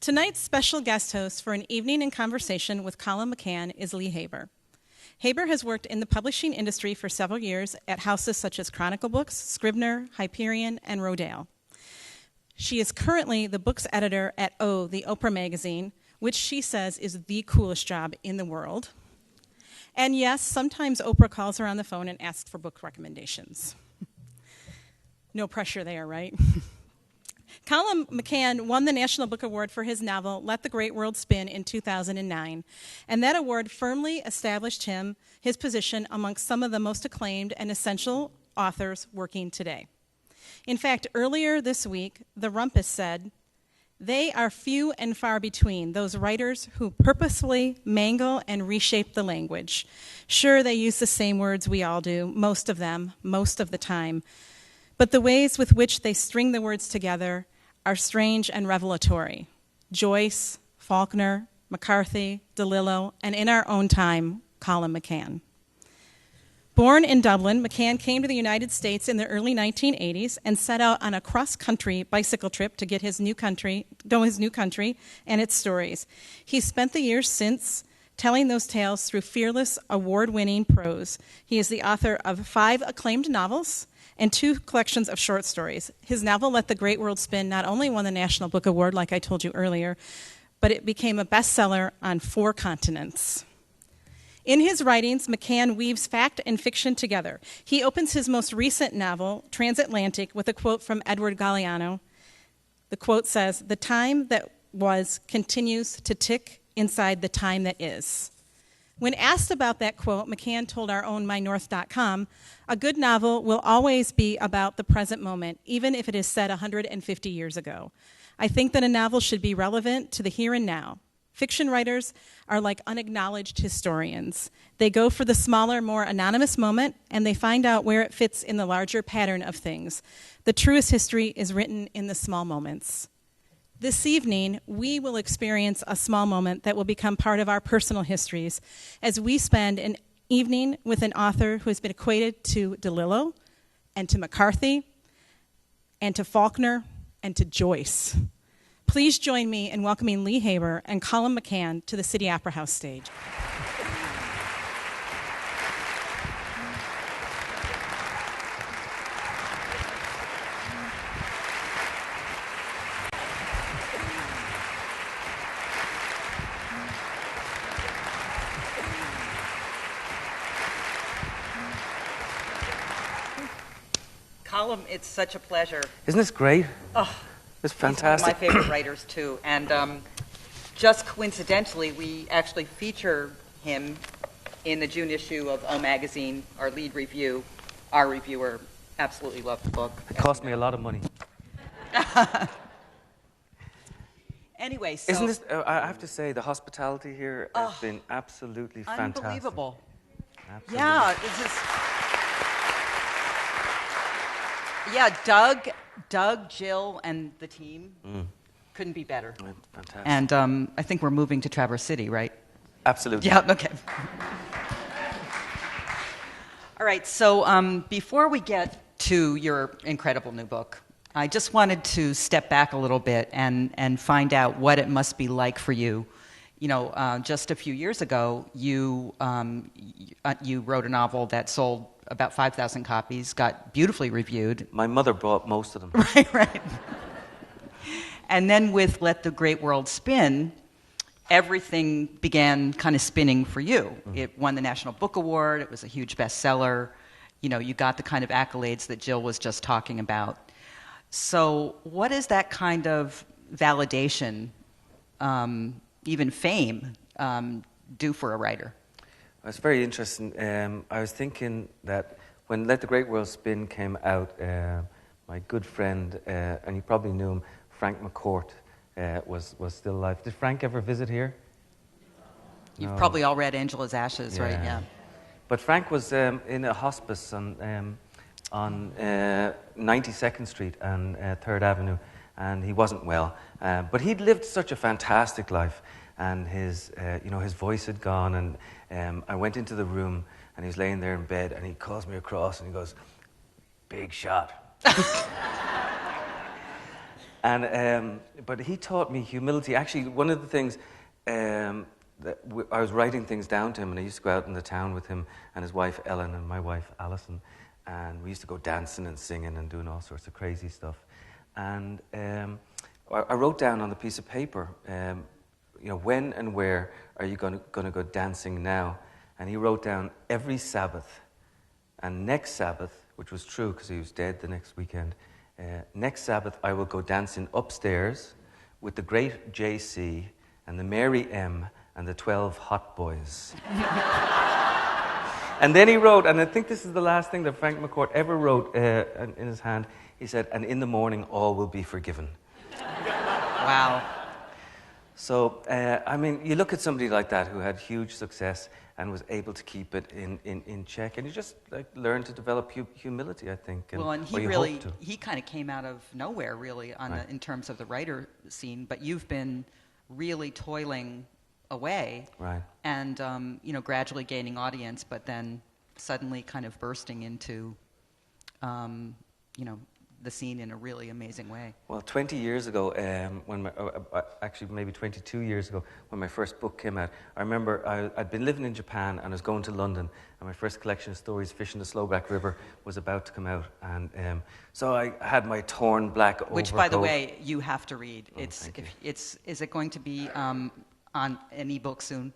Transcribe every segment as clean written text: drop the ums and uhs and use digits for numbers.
Tonight's special guest host for an evening in conversation with Colin McCann is Leigh Haber. Haber has worked in the publishing industry for several years at houses such as Chronicle Books, Scribner, Hyperion, and Rodale. She is currently the books editor at O, the Oprah Magazine, which she says is the coolest job in the world. And yes, sometimes Oprah calls her on the phone and asks for book recommendations. No pressure there, right? Colin McCann won the National Book Award for his novel, Let the Great World Spin, in 2009, and that award firmly established his position amongst some of the most acclaimed and essential authors working today. In fact, earlier this week, The Rumpus said, "They are few and far between, those writers who purposefully mangle and reshape the language. Sure, they use the same words we all do, most of them, most of the time, but the ways with which they string the words together are strange and revelatory." Joyce, Faulkner, McCarthy, DeLillo, and in our own time, Colin McCann. Born in Dublin, McCann came to the United States in the early 1980s and set out on a cross-country bicycle trip to get know his new country and its stories. He spent the years since telling those tales through fearless, award-winning prose. He is the author of 5 acclaimed novels and 2 collections of short stories. His novel, Let the Great World Spin, not only won the National Book Award, like I told you earlier, but it became a bestseller on 4 continents. In his writings, McCann weaves fact and fiction together. He opens his most recent novel, Transatlantic, with a quote from Edward Galeano. The quote says, "The time that was continues to tick inside the time that is." When asked about that quote, McCann told our own MyNorth.com, "A good novel will always be about the present moment, even if it is set 150 years ago. I think that a novel should be relevant to the here and now. Fiction writers are like unacknowledged historians. They go for the smaller, more anonymous moment, and they find out where it fits in the larger pattern of things. The truest history is written in the small moments." This evening, we will experience a small moment that will become part of our personal histories as we spend an evening with an author who has been equated to DeLillo and to McCarthy and to Faulkner and to Joyce. Please join me in welcoming Leigh Haber and Colin McCann to the City Opera House stage. Colin, it's such a pleasure. Isn't this great? Oh, it's fantastic. He's one of my favorite writers, too. And just coincidentally, we actually feature him in the June issue of O Magazine, our lead review. Our reviewer absolutely loved the book. It cost me a lot of money. Anyway, so... Isn't this, I have to say, the hospitality here has been absolutely fantastic. Unbelievable. Absolutely. Yeah, it's just... Yeah, Doug, Jill, and the team couldn't be better. Fantastic. And I think we're moving to Traverse City, right? Absolutely. Yeah, okay. All right, so before we get to your incredible new book, I just wanted to step back a little bit and find out what it must be like for you. You know, just a few years ago, you wrote a novel that sold about 5,000 copies, got beautifully reviewed. My mother bought most of them. Right. And then with Let the Great World Spin, everything began kind of spinning for you. Mm-hmm. It won the National Book Award. It was a huge bestseller. You know, you got the kind of accolades that Jill was just talking about. So what is that kind of validation, even fame, do for a writer? It's very interesting. I was thinking that when Let the Great World Spin came out, my good friend, and you probably knew him, Frank McCourt, was still alive. Did Frank ever visit here? You've probably all read Angela's Ashes, right? Yeah. But Frank was in a hospice on 92nd Street and 3rd Avenue, and he wasn't well. But he'd lived such a fantastic life, and his voice had gone. And I went into the room, and he was laying there in bed, and he calls me across, and he goes, "Big shot." But he taught me humility. Actually, one of the things I was writing things down to him, and I used to go out in the town with him and his wife Ellen and my wife Alison, and we used to go dancing and singing and doing all sorts of crazy stuff. And I wrote down on the piece of paper, when and where are you going to go dancing now? And he wrote down every Sabbath, and next Sabbath, which was true because he was dead the next weekend. Next Sabbath, I will go dancing upstairs with the great JC and the Mary M and the 12 hot boys. And then he wrote, and I think this is the last thing that Frank McCourt ever wrote in his hand. He said, "And in the morning, all will be forgiven." Wow. So, you look at somebody like that who had huge success and was able to keep it in check, and you just learn to develop humility, I think. And he kind of came out of nowhere, really, in terms of the writer scene. But you've been really toiling away, right? And gradually gaining audience, but then suddenly kind of bursting into, the scene in a really amazing way. Well, 20 years ago, actually maybe 22 years ago, when my first book came out, I remember I'd been living in Japan and I was going to London, and my first collection of stories, Fish in the Slowback River, was about to come out. And so I had my torn black overcoat. Which, by the way, you have to read. Oh, Is it going to be on an ebook soon?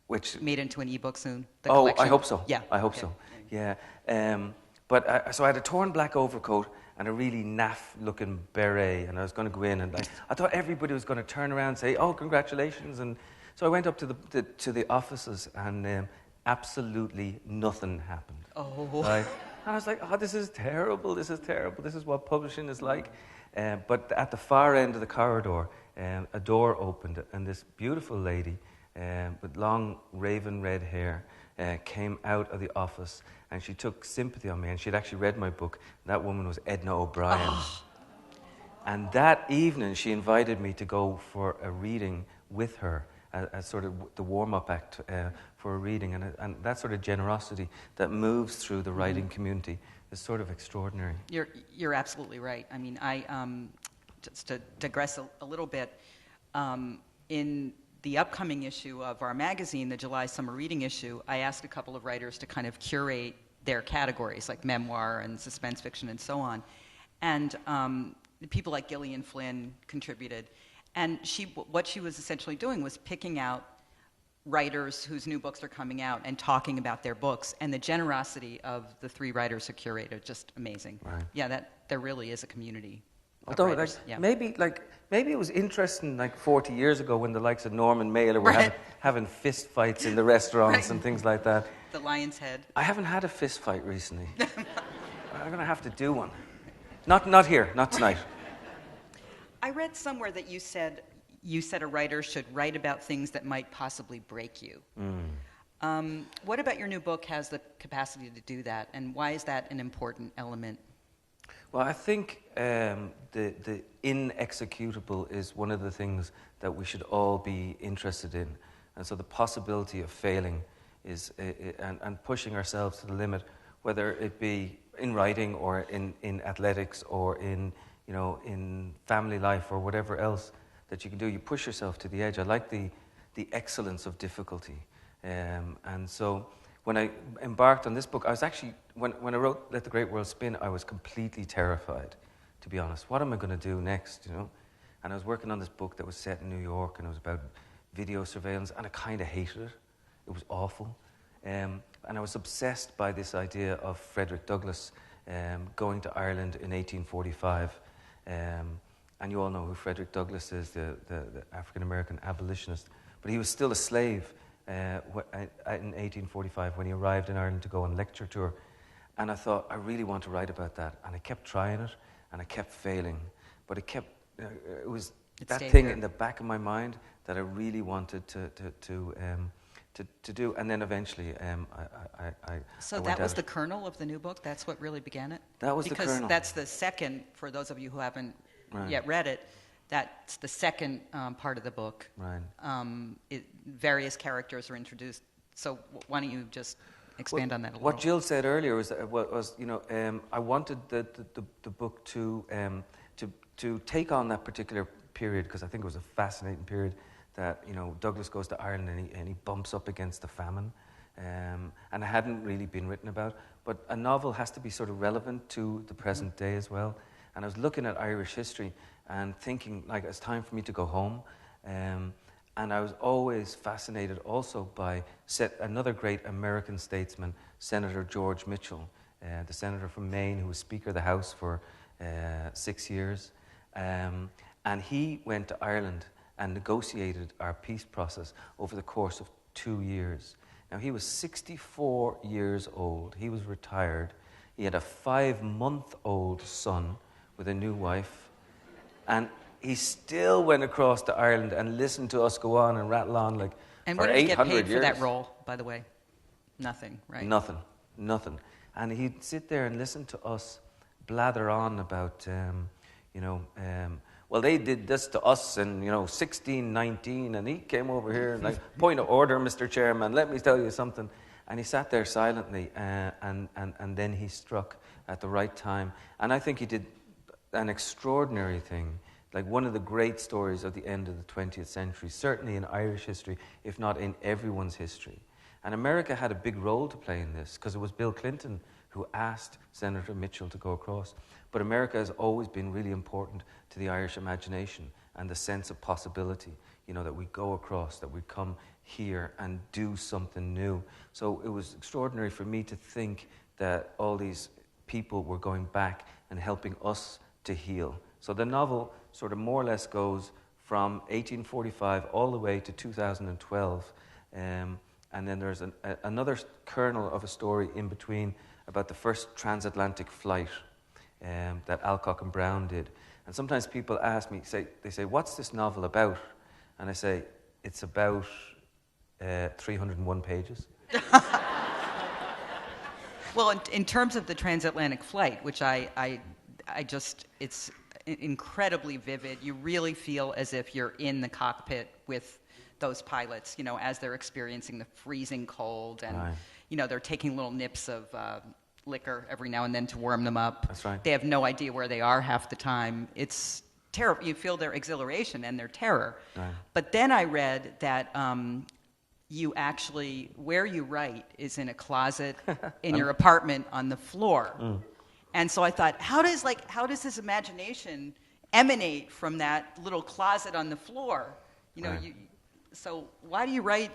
Which made into an ebook soon? The oh, collection? I hope so. Yeah, I hope so. Yeah. So I had a torn black overcoat and a really naff-looking beret, and I was going to go in, and I thought everybody was going to turn around and say, "Oh, congratulations!" And so I went up to the offices, and absolutely nothing happened. Oh. Right? And I was like, "Oh, this is terrible! This is terrible! This is what publishing is like." But at the far end of the corridor, a door opened, and this beautiful lady with long raven red hair came out of the office, and she took sympathy on me, and she'd actually read my book. That woman was Edna O'Brien. Oh. And that evening she invited me to go for a reading with her as sort of the warm-up act for a reading, and that sort of generosity that moves through the writing community is sort of extraordinary. You're absolutely right. I mean, just to digress a little bit, in the upcoming issue of our magazine, the July Summer Reading issue, I asked a couple of writers to kind of curate their categories, like memoir and suspense fiction and so on. And people like Gillian Flynn contributed. And what she was essentially doing was picking out writers whose new books are coming out and talking about their books. And the generosity of the three writers who curated, just amazing. Right. Yeah, there really is a community. Although, maybe it was interesting, 40 years ago when the likes of Norman Mailer were having fist fights in the restaurants and things like that. The Lion's Head. I haven't had a fist fight recently. I'm going to have to do one. Not here, not tonight. I read somewhere that you said a writer should write about things that might possibly break you. What about your new book has the capacity to do that, and why is that an important element? Well, I think the inexecutable is one of the things that we should all be interested in. And so the possibility of failing and pushing ourselves to the limit, whether it be in writing or in athletics or in family life or whatever else that you can do, you push yourself to the edge. I like the excellence of difficulty. And so when I embarked on this book, I was actually, when I wrote Let the Great World Spin, I was completely terrified, to be honest. What am I going to do next, And I was working on this book that was set in New York, and it was about video surveillance, and I kind of hated it. It was awful. And I was obsessed by this idea of Frederick Douglass going to Ireland in 1845. And you all know who Frederick Douglass is, the African-American abolitionist. But he was still a slave in 1845 when he arrived in Ireland to go on lecture tour. And I thought, I really want to write about that. And I kept trying it, and I kept failing. But it was that thing in the back of my mind that I really wanted to to do. And then eventually, So I went that was out. the kernel of the new book? That's what really began it? That was the because kernel. that's the second, for those of you who haven't Right. yet read it, that's the second part of the book. Right. Various characters are introduced. So why don't you just expand on that a little? What Jill said earlier was I wanted the book to take on that particular period, because I think it was a fascinating period. That Douglas goes to Ireland and he bumps up against the famine, and it hadn't really been written about. But a novel has to be sort of relevant to the present day as well. And I was looking at Irish history and thinking, like, it's time for me to go home. And I was always fascinated also by another great American statesman, Senator George Mitchell, the senator from Maine who was Speaker of the House for 6 years. And he went to Ireland and negotiated our peace process over the course of 2 years. Now, he was 64 years old. He was retired. He had a 5-month-old son with a new wife. And he still went across to Ireland and listened to us go on and rattle on like and for 800 years. And what did he get paid for that role, by the way? Nothing, right? Nothing. And he'd sit there and listen to us blather on about, well, they did this to us in, 1619, and he came over here and like, point of order, Mr. Chairman, let me tell you something. And he sat there silently, and then he struck at the right time. And I think he did an extraordinary thing, like one of the great stories of the end of the 20th century, certainly in Irish history, if not in everyone's history. And America had a big role to play in this, because it was Bill Clinton who asked Senator Mitchell to go across. But America has always been really important to the Irish imagination and the sense of possibility, that we go across, that we come here and do something new. So it was extraordinary for me to think that all these people were going back and helping us to heal. So the novel sort of more or less goes from 1845 all the way to 2012. And then there's another kernel of a story in between about the first transatlantic flight that Alcock and Brown did. And sometimes people ask me, they say, what's this novel about? And I say, it's about 301 pages. Well, in terms of the transatlantic flight, which I just, it's incredibly vivid. You really feel as if you're in the cockpit with those pilots, as they're experiencing the freezing cold, and right. They're taking little nips of liquor every now and then to warm them up. That's right. They have no idea where they are half the time. It's terrible. You feel their exhilaration and their terror. Right. But then I read that you actually, where you write is in a closet in your apartment on the floor. Mm. And so I thought, how does this imagination emanate from that little closet on the floor? Right. So why do you write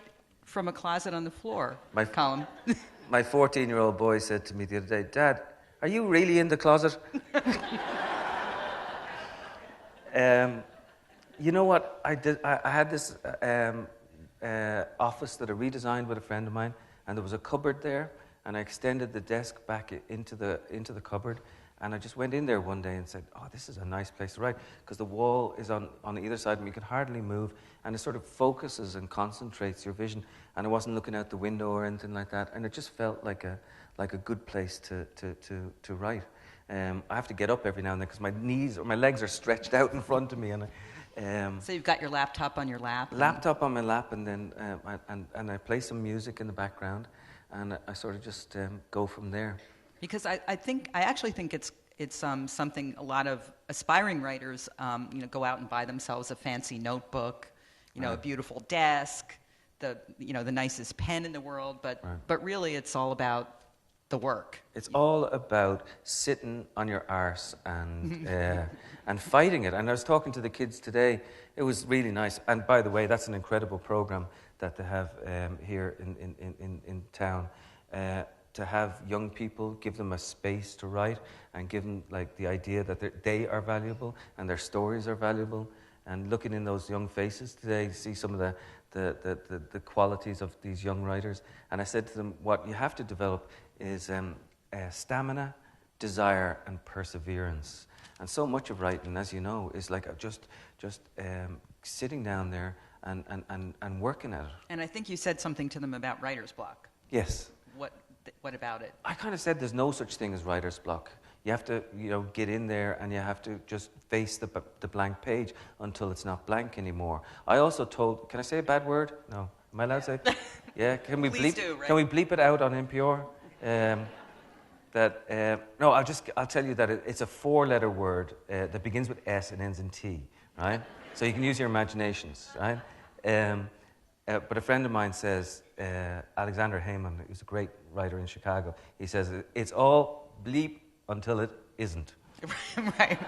from a closet on the floor, Colin? My 14-year-old boy said to me the other day, Dad, are you really in the closet? You know what? I had this office that I redesigned with a friend of mine, and there was a cupboard there, and I extended the desk back into the cupboard, and I just went in there one day and said, oh, this is a nice place to write, because the wall is on either side, and you can hardly move, and it sort of focuses and concentrates your vision, and I wasn't looking out the window or anything like that, and it just felt like a good place to write. I have to get up every now and then because my knees or my legs are stretched out in front of me, and so you've got your laptop on your lap. Laptop on my lap, and then I play some music in the background, and I sort of just go from there. Because I actually think it's something a lot of aspiring writers go out and buy themselves a fancy notebook, right. a beautiful desk, the nicest pen in the world, but right. but really it's all about the work. It's all about sitting on your arse and fighting it. And I was talking to the kids today. It was really nice. And by the way, that's an incredible program that they have here in town. To have young people, give them a space to write, and give them like the idea that they are valuable and their stories are valuable. And looking in those young faces today, to see some of the qualities of these young writers. And I said to them, what you have to develop is stamina, desire, and perseverance. And so much of writing, as you know, is like just sitting down there and working at it. And I think you said something to them about writer's block. Yes. What about it? I kind of said there's no such thing as writer's block. You have to, get in there and you have to just face the blank page until it's not blank anymore. I also told, can I say a bad word? No. Am I allowed to say it? Yeah, can we Please bleep? do, right? Can we bleep it out on NPR? No, I'll tell you that it's a 4-letter word that begins with S and ends in T, right? So you can use your imaginations, right? But a friend of mine says, Alexander Heyman, who's a great writer in Chicago, he says, it's all bleep until it isn't. Right.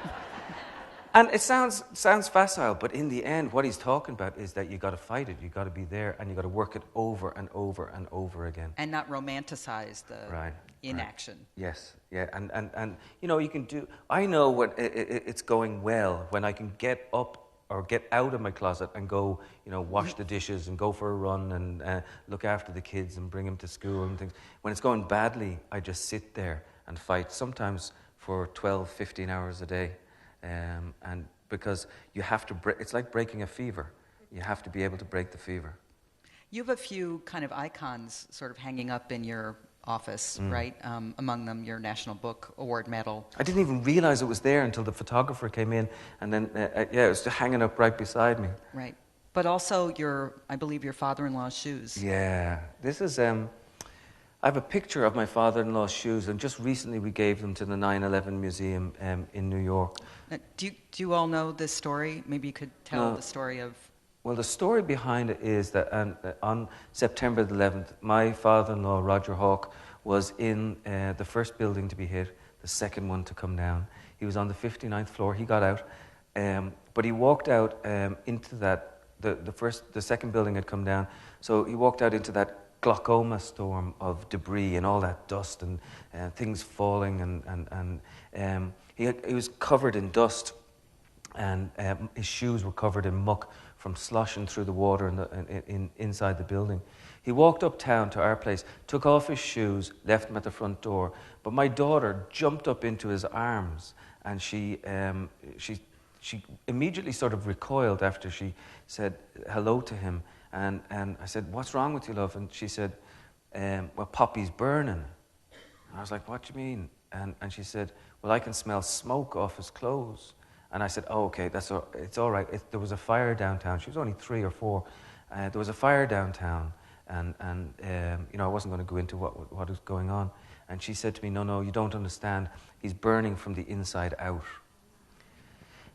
And it sounds facile, but in the end, what he's talking about is that you got to fight it, you got to be there, and you got to work it over and over and over again. And not romanticize the inaction. Right. Yes, yeah, and you can do. I know when it's going well when I can get up or get out of my closet and go, wash the dishes and go for a run and look after the kids and bring them to school and things. When it's going badly, I just sit there and fight, sometimes for 12, 15 hours a day. And because you have to it's like breaking a fever. You have to be able to break the fever. You have a few kind of icons sort of hanging up in your office, right? Among them, your National Book Award medal. I didn't even realize it was there until the photographer came in, and then, it was just hanging up right beside me. Right. But also I believe your father-in-law's shoes. Yeah. This is, I have a picture of my father-in-law's shoes, and just recently we gave them to the 9/11 Museum in New York. Do you all know this story? Maybe you could tell the story of... Well, the story behind it is that on September the 11th, my father-in-law, Roger Hawke, was in the first building to be hit, the second one to come down. He was on the 59th floor. He got out, but he walked out into that, the second building had come down, so he walked out into that glaucoma storm of debris and all that dust and things falling, and he was covered in dust, and his shoes were covered in muck from sloshing through the water inside the building. He walked uptown to our place, took off his shoes, left them at the front door. But my daughter jumped up into his arms, and she immediately sort of recoiled after she said hello to him. And I said, "What's wrong with you, love?" And she said, "Well, Poppy's burning." And I was like, "What do you mean?" And she said, "Well, I can smell smoke off his clothes." And I said, "Oh, okay, it's all right. There was a fire downtown." She was only 3 or 4. There was a fire downtown, and I wasn't going to go into what was going on. And she said to me, "No, you don't understand. He's burning from the inside out."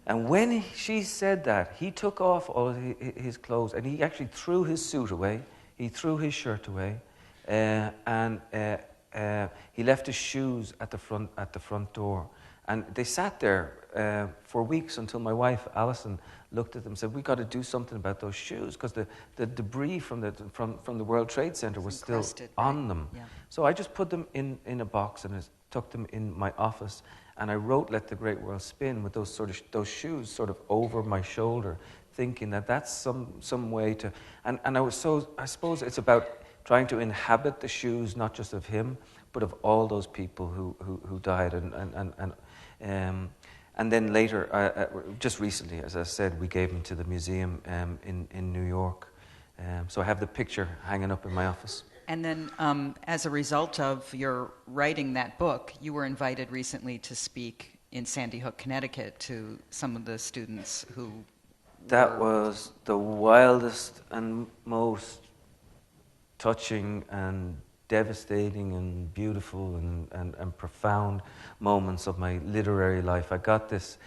And when she said that, he took off all of his clothes, and he actually threw his suit away. He threw his shirt away, and he left his shoes at the front door. And they sat there for weeks until my wife, Alison, looked at them and said, "We got to do something about those shoes," because the debris from the World Trade Center was still on them. Yeah. So I just put them in a box and tucked them in my office. And I wrote "Let the Great World Spin" with those shoes sort of over my shoulder, thinking that that's some way to... And I suppose it's about trying to inhabit the shoes, not just of him, but of all those people who died. And then later, just recently, as I said, we gave him to the museum in New York. So I have the picture hanging up in my office. And then, as a result of your writing that book, you were invited recently to speak in Sandy Hook, Connecticut, to some of the students who... That was the wildest and most touching and devastating and beautiful and profound moments of my literary life. I got this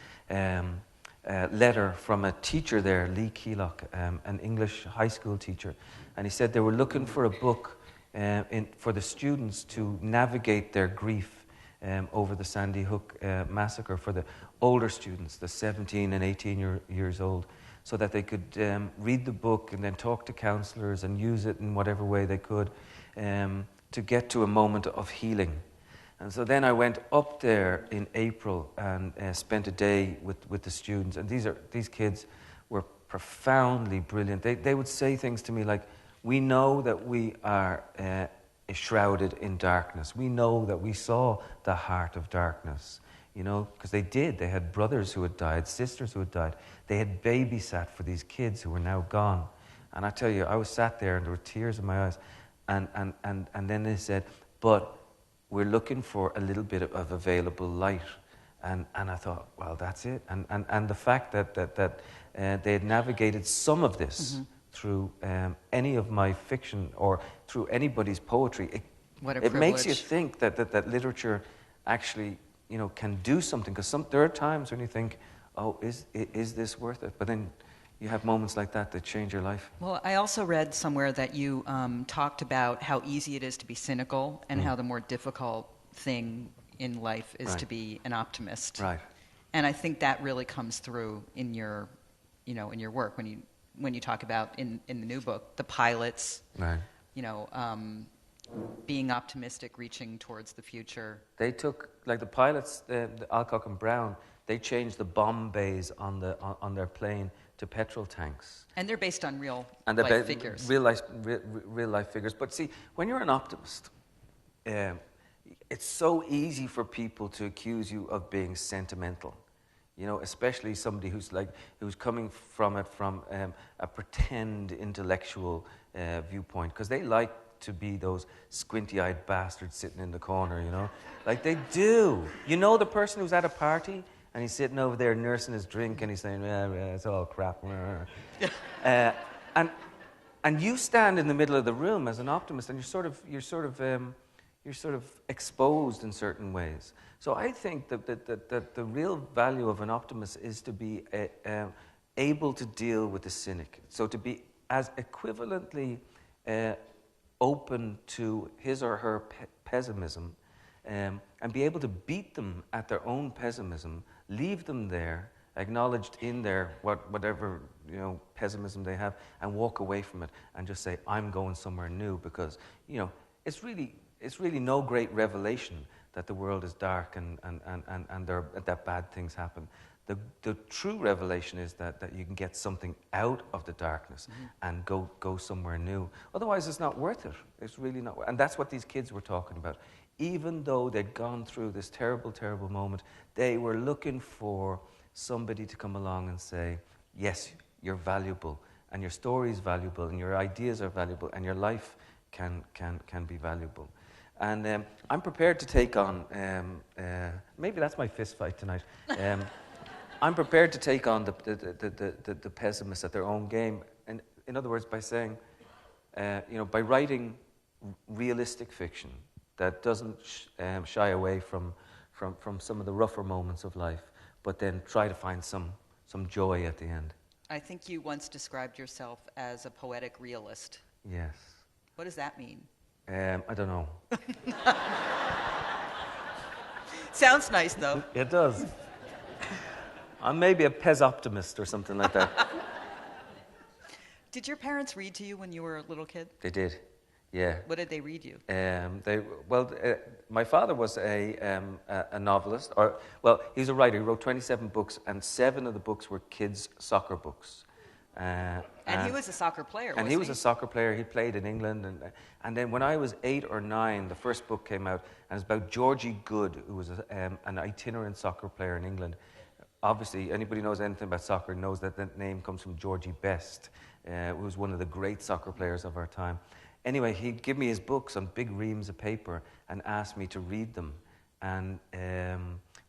letter from a teacher there, Lee Keelock, an English high school teacher, and he said they were looking for a book for the students to navigate their grief over the Sandy Hook massacre for the older students, the 17 and 18 years old, so that they could read the book and then talk to counselors and use it in whatever way they could to get to a moment of healing. And so then I went up there in April and spent a day with the students. And these kids were profoundly brilliant. They would say things to me like, "We know that we are shrouded in darkness. We know that we saw the heart of darkness." Because they did. They had brothers who had died, sisters who had died. They had babysat for these kids who were now gone. And I tell you, I was sat there and there were tears in my eyes. And then they said, but we're looking for a little bit of available light. And I thought, well, that's it. And the fact that they had navigated some of this through any of my fiction or through anybody's poetry, it makes you think that literature actually, can do something. Because there are times when you think, oh, is this worth it? But then you have moments like that change your life. Well, I also read somewhere that you talked about how easy it is to be cynical and how the more difficult thing in life is to be an optimist. Right. And I think that really comes through in your, in your work when you talk about in the new book, the pilots, right. Being optimistic, reaching towards the future. They took, like the pilots, the Alcock and Brown, they changed the bomb bays on their plane to petrol tanks. And they're based on real life figures. Real life figures. But see, when you're an optimist, it's so easy for people to accuse you of being sentimental. Especially somebody who's coming from it from a pretend intellectual viewpoint, because they like to be those squinty-eyed bastards sitting in the corner, like they do. The person who's at a party and he's sitting over there nursing his drink and he's saying, it's all crap. And you stand in the middle of the room as an optimist, and you're sort of exposed in certain ways. So I think that the real value of an optimist is to be able to deal with the cynic. So to be as equivalently open to his or her pessimism, and be able to beat them at their own pessimism, leave them there, acknowledged in their whatever pessimism they have, and walk away from it and just say, I'm going somewhere new, because it's really no great revelation that the world is dark and that bad things happen. The true revelation is that you can get something out of the darkness and go somewhere new. Otherwise, it's not worth it. It's really not. And that's what these kids were talking about. Even though they'd gone through this terrible, terrible moment, they were looking for somebody to come along and say, yes, you're valuable, and your story is valuable, and your ideas are valuable, and your life can be valuable. And I'm prepared to take on, maybe that's my fist fight tonight. I'm prepared to take on the pessimists at their own game. And in other words, by saying, by writing realistic fiction that doesn't shy away from some of the rougher moments of life, but then try to find some joy at the end. I think you once described yourself as a poetic realist. Yes. What does that mean? I don't know. Sounds nice, though. It does. I'm maybe a Pez optimist or something like that. Did your parents read to you when you were a little kid? They did, yeah. What did they read you? My father was a novelist. He's a writer. He wrote 27 books, and 7 of the books were kids' soccer books. And he was a soccer player, and he was a soccer player. He played in England. And then when I was 8 or 9, the first book came out, and it's about Georgie Goode, who was an itinerant soccer player in England. Obviously, anybody who knows anything about soccer knows that the name comes from Georgie Best, who was one of the great soccer players of our time. Anyway, he'd give me his books on big reams of paper and asked me to read them. And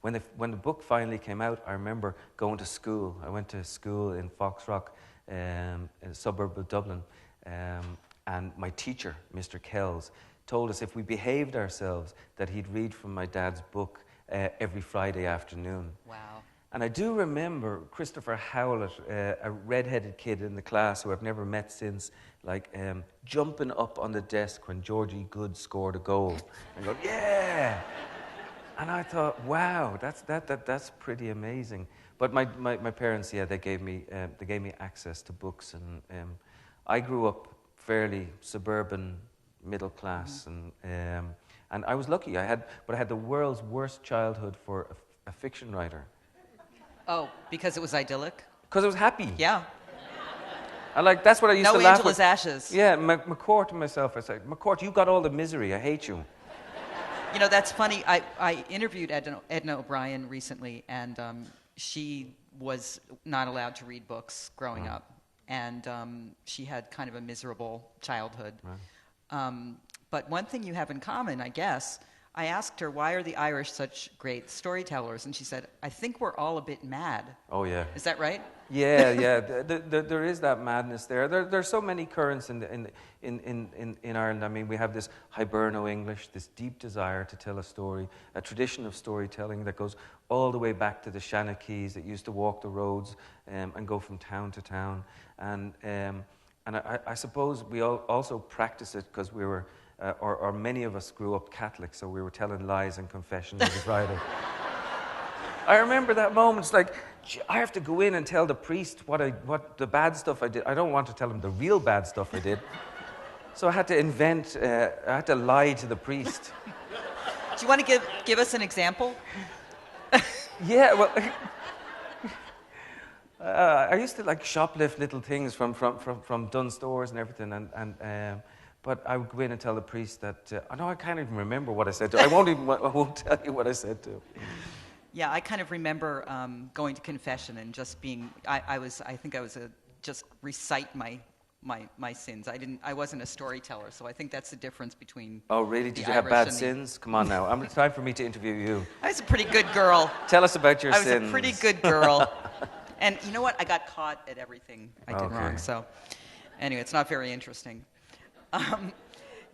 when the book finally came out, I remember going to school. I went to school in Foxrock, in a suburb of Dublin, and my teacher, Mr. Kells, told us if we behaved ourselves that he'd read from my dad's book every Friday afternoon. Wow. And I do remember Christopher Howlett, a red-headed kid in the class who I've never met since, jumping up on the desk when Georgie Goode scored a goal and going, yeah! And I thought, wow, that's pretty amazing. But my parents, they gave me access to books, and I grew up fairly suburban, middle class, and I was lucky. I had the world's worst childhood for a fiction writer. Oh, because it was idyllic? Because I was happy. Yeah. That's what I used to laugh at. No Angela's Ashes. Yeah, McCourt and myself, I said, McCourt, you got all the misery. I hate you. That's funny. I interviewed Edna O'Brien recently, and she was not allowed to read books growing up. and she had kind of a miserable childhood. Right. But one thing you have in common, I guess, I asked her, why are the Irish such great storytellers? And she said, I think we're all a bit mad. Oh, yeah. Is that right? Yeah. There is that madness there. There's so many currents in Ireland. I mean, we have this Hiberno English, this deep desire to tell a story, a tradition of storytelling that goes all the way back to the Shanakees that used to walk the roads and go from town to town. And I suppose we also practice it because we were, or many of us grew up Catholic, so we were telling lies and confession every Friday. I remember that moment. It's like, I have to go in and tell the priest what the bad stuff I did. I don't want to tell him the real bad stuff I did. So I had to I had to lie to the priest. Do you want to give us an example? Yeah, well, I used to like shoplift little things from Dunn stores and everything, but I would go in and tell the priest that, I can't even remember what I said to him. I won't tell you what I said to him. Yeah, I kind of remember going to confession and just being, just recite my sins. I wasn't a storyteller, so I think that's the difference between. Oh, really? Did you have bad sins? Come on now. It's time for me to interview you. I was a pretty good girl. Tell us about your sins. I was a pretty good girl. And you know what? I got caught at everything I did wrong. So anyway, it's not very interesting.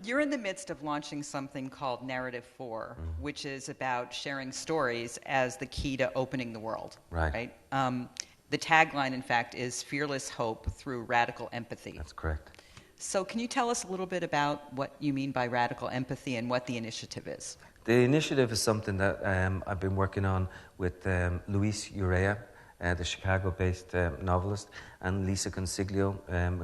You're in the midst of launching something called Narrative 4, which is about sharing stories as the key to opening the world. Right? The tagline, in fact, is Fearless Hope Through Radical Empathy. That's correct. So can you tell us a little bit about what you mean by radical empathy and what the initiative is? The initiative is something that I've been working on with Luis Urrea, the Chicago-based novelist, and Lisa Consiglio,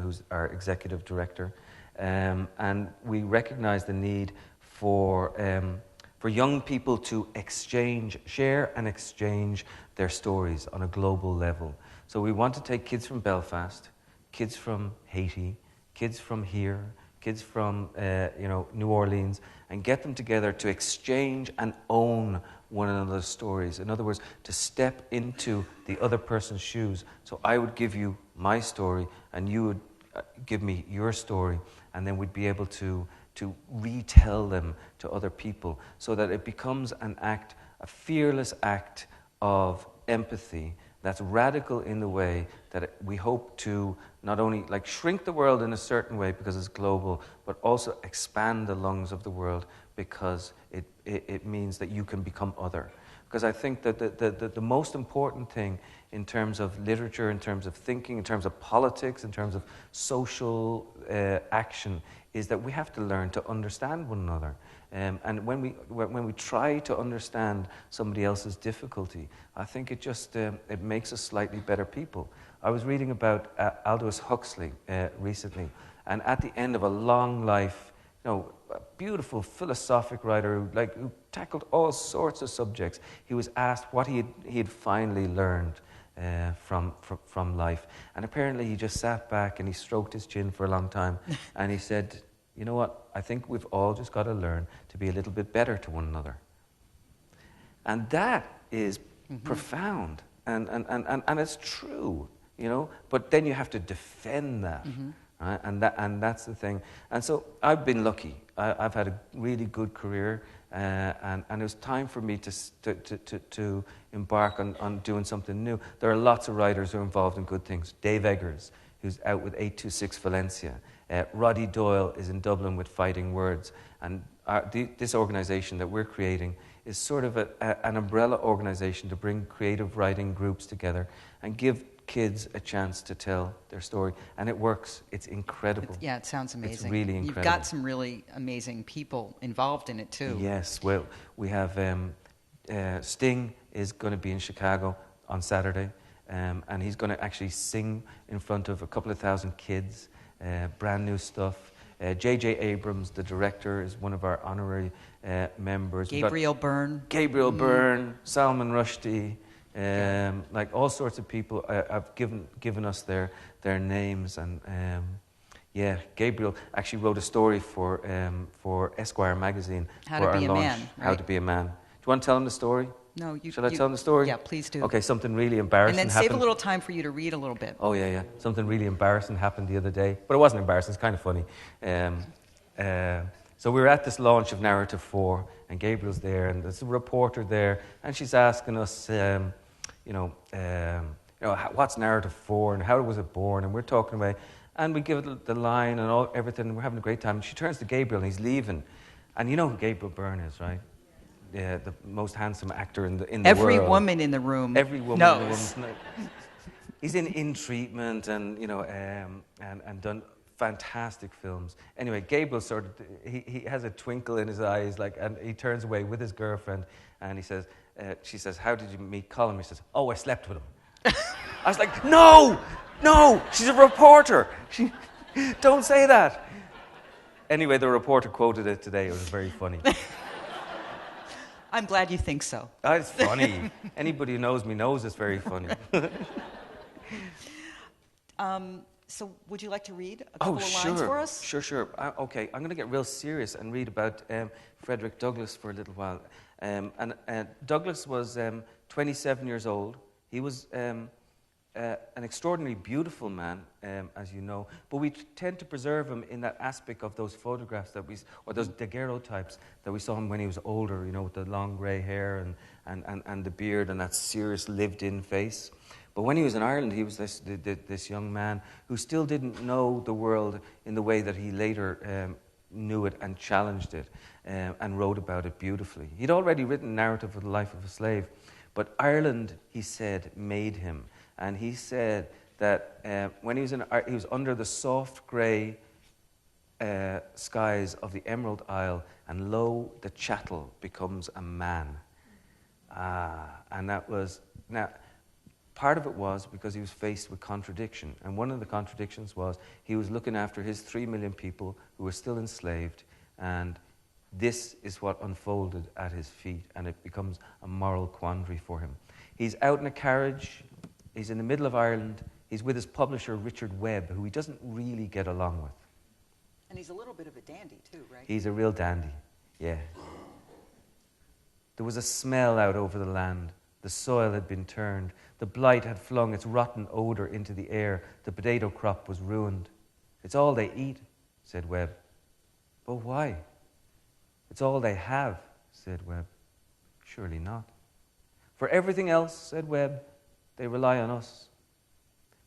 who's our executive director. And we recognize the need for young people to share and exchange their stories on a global level. So we want to take kids from Belfast, kids from Haiti, kids from here, kids from New Orleans, and get them together to exchange and own one another's stories. In other words, to step into the other person's shoes. So I would give you my story, and you would give me your story, and then we'd be able to retell them to other people so that it becomes a fearless act of empathy that's radical in the way that we hope to not only shrink the world in a certain way because it's global, but also expand the lungs of the world because it means that you can become other. Because I think that the most important thing in terms of literature, in terms of thinking, in terms of politics, in terms of social action, is that we have to learn to understand one another. And when we try to understand somebody else's difficulty, I think it makes us slightly better people. I was reading about Aldous Huxley recently, and at the end of a long life, a beautiful philosophic writer who tackled all sorts of subjects. He was asked what he had finally learned from life, and apparently he just sat back and he stroked his chin for a long time, and he said, "You know what? I think we've all just got to learn to be a little bit better to one another." And that is profound, and it's true, But then you have to defend that. Right? And that's the thing. And so I've been lucky. I've had a really good career, and it was time for me to embark on doing something new. There are lots of writers who are involved in good things. Dave Eggers, who's out with 826 Valencia. Roddy Doyle is in Dublin with Fighting Words. And this organization that we're creating is sort of an umbrella organization to bring creative writing groups together and give kids a chance to tell their story, and it works. It's incredible. It sounds amazing. It's really incredible. You've got some really amazing people involved in it too. Yes, well, we have Sting is going to be in Chicago on Saturday, and he's going to actually sing in front of a couple of thousand kids, brand new stuff. J.J. Abrams, the director, is one of our honorary members. Gabriel Byrne, Salman Rushdie. All sorts of people have given us their names, and Gabriel actually wrote a story for Esquire magazine How to Be a Man. How to Be a Man. Do you want to tell him the story? No, you... Shall I tell the story? Yeah, please do. Okay, something really embarrassing And then happened. save a little time for you to read a little bit. Oh, yeah. Something really embarrassing happened the other day. But it wasn't embarrassing, it's kind of funny. So we were at this launch of Narrative 4, and Gabriel's there, and there's a reporter there, and she's asking us, what's Narrative 4, and how was it born, and we're talking about, and we give it the line and everything, and we're having a great time. And she turns to Gabriel, and he's leaving. And you know who Gabriel Byrne is, right? Yeah, the most handsome actor in the world. Every woman in the room Every woman knows. in the room. He's in treatment and and done fantastic films. Anyway, Gabriel he has a twinkle in his eyes, and he turns away with his girlfriend, and she says, "How did you meet Colin?" He says, "Oh, I slept with him." I was like, no, she's a reporter. Don't say that. Anyway, the reporter quoted it today. It was very funny. I'm glad you think so. It's funny. Anybody who knows me knows it's very funny. So would you like to read a couple of lines for us? Sure. Okay, I'm going to get real serious and read about Frederick Douglass for a little while. Douglass was 27 years old. He was an extraordinarily beautiful man, as you know, but we tend to preserve him in that aspect of those photographs or those daguerreotypes that we saw him when he was older, with the long grey hair and the beard and that serious lived-in face. But when he was in Ireland, he was this young man who still didn't know the world in the way that he later knew it and challenged it and wrote about it beautifully. He'd already written Narrative of the Life of a Slave, but Ireland, he said, made him. And he said that when he was under the soft grey skies of the Emerald Isle, and lo, the chattel becomes a man. And that was... Now, part of it was because he was faced with contradiction. And one of the contradictions was he was looking after his 3 million people who were still enslaved, and this is what unfolded at his feet, and it becomes a moral quandary for him. He's out in a carriage. He's in the middle of Ireland. He's with his publisher, Richard Webb, who he doesn't really get along with. And he's a little bit of a dandy, too, right? He's a real dandy, yeah. There was a smell out over the land. The soil had been turned. The blight had flung its rotten odour into the air. The potato crop was ruined. "It's all they eat," said Webb. "But why?" "It's all they have," said Webb. "Surely not." "For everything else," said Webb, "they rely on us."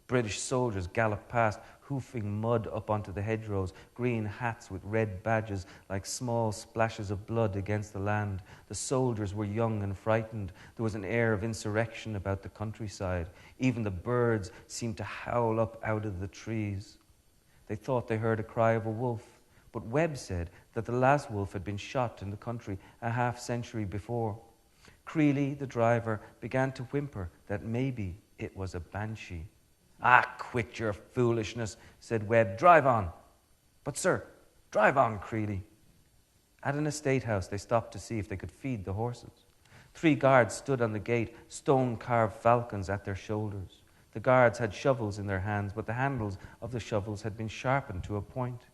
British soldiers galloped past, hoofing mud up onto the hedgerows, green hats with red badges like small splashes of blood against the land. The soldiers were young and frightened. There was an air of insurrection about the countryside. Even the birds seemed to howl up out of the trees. They thought they heard a cry of a wolf, but Webb said that the last wolf had been shot in the country a half-century before. Creeley, the driver, began to whimper that maybe it was a banshee. "Ah, quit your foolishness," said Webb. "Drive on." "But, sir—" "Drive on, Creeley." At an estate house, they stopped to see if they could feed the horses. 3 guards stood on the gate, stone-carved falcons at their shoulders. The guards had shovels in their hands, but the handles of the shovels had been sharpened to a point.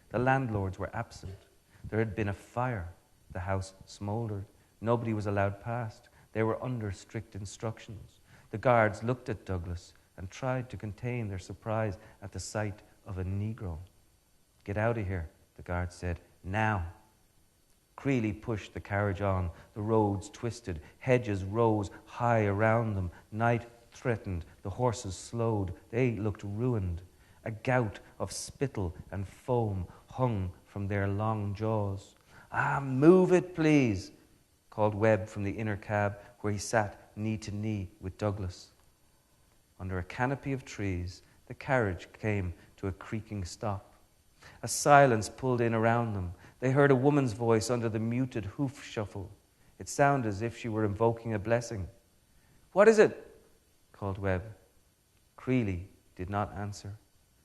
The landlords were absent. There had been a fire. The house smouldered. Nobody was allowed past. They were under strict instructions. The guards looked at Douglass and tried to contain their surprise at the sight of a Negro. "Get out of here," the guard said. "Now." Creeley pushed the carriage on. The roads twisted. Hedges rose high around them. Night threatened. The horses slowed. They looked ruined. A gout of spittle and foam hung from their long jaws. "Ah, move it, please," called Webb from the inner cab, where he sat knee to knee with Douglass. Under a canopy of trees, the carriage came to a creaking stop. A silence pulled in around them. They heard a woman's voice under the muted hoof shuffle. It sounded as if she were invoking a blessing. "What is it?" called Webb. Creeley did not answer.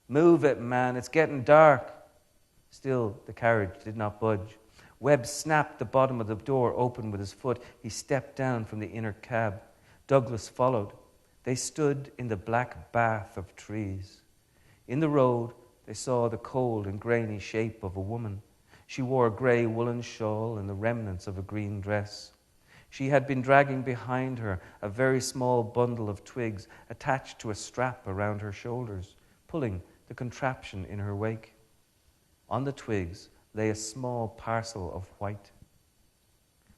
"Move it, man, it's getting dark." Still, the carriage did not budge. Webb snapped the bottom of the door open with his foot. He stepped down from the inner cab. Douglass followed. They stood in the black bath of trees. In the road, they saw the cold and grainy shape of a woman. She wore a grey woolen shawl and the remnants of a green dress. She had been dragging behind her a very small bundle of twigs attached to a strap around her shoulders, pulling the contraption in her wake. On the twigs lay a small parcel of white.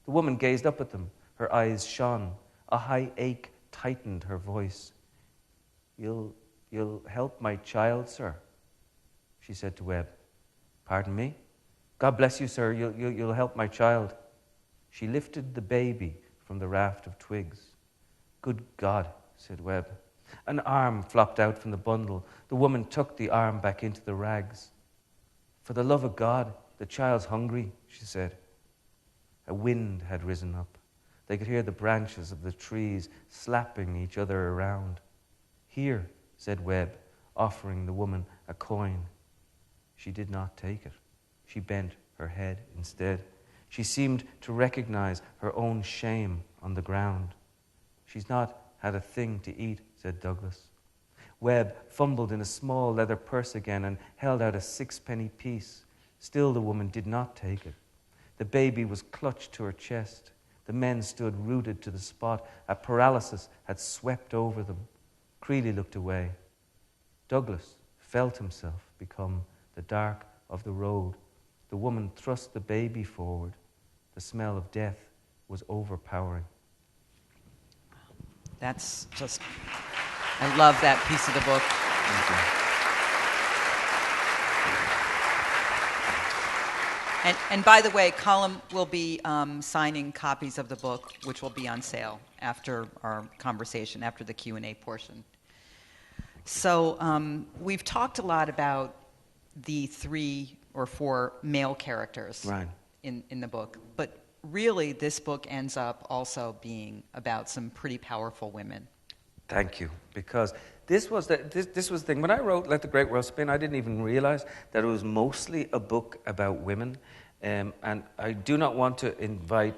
The woman gazed up at them. Her eyes shone. A high ache tightened her voice. You'll help my child, sir," she said to Webb. "Pardon me? God bless you, sir. You'll help my child." She lifted the baby from the raft of twigs. "Good God," said Webb. An arm flopped out from the bundle. The woman tucked the arm back into the rags. "For the love of God, the child's hungry," she said. A wind had risen up. They could hear the branches of the trees slapping each other around. "Here," said Webb, offering the woman a coin. She did not take it. She bent her head instead. She seemed to recognize her own shame on the ground. "She's not had a thing to eat," said Douglas. Webb fumbled in a small leather purse again and held out a 6-penny piece. Still the woman did not take it. The baby was clutched to her chest. The men stood rooted to the spot. A paralysis had swept over them. Creeley looked away. Douglas felt himself become the dark of the road. The woman thrust the baby forward. The smell of death was overpowering. That's just, I love that piece of the book. And by the way, Colin will be signing copies of the book, which will be on sale after our conversation, after the Q&A portion. So we've talked a lot about the 3 or 4 male characters in the book, but really this book ends up also being about some pretty powerful women. Thank you, because this was the thing. When I wrote Let the Great World Spin, I didn't even realize that it was mostly a book about women. And I do not want to invite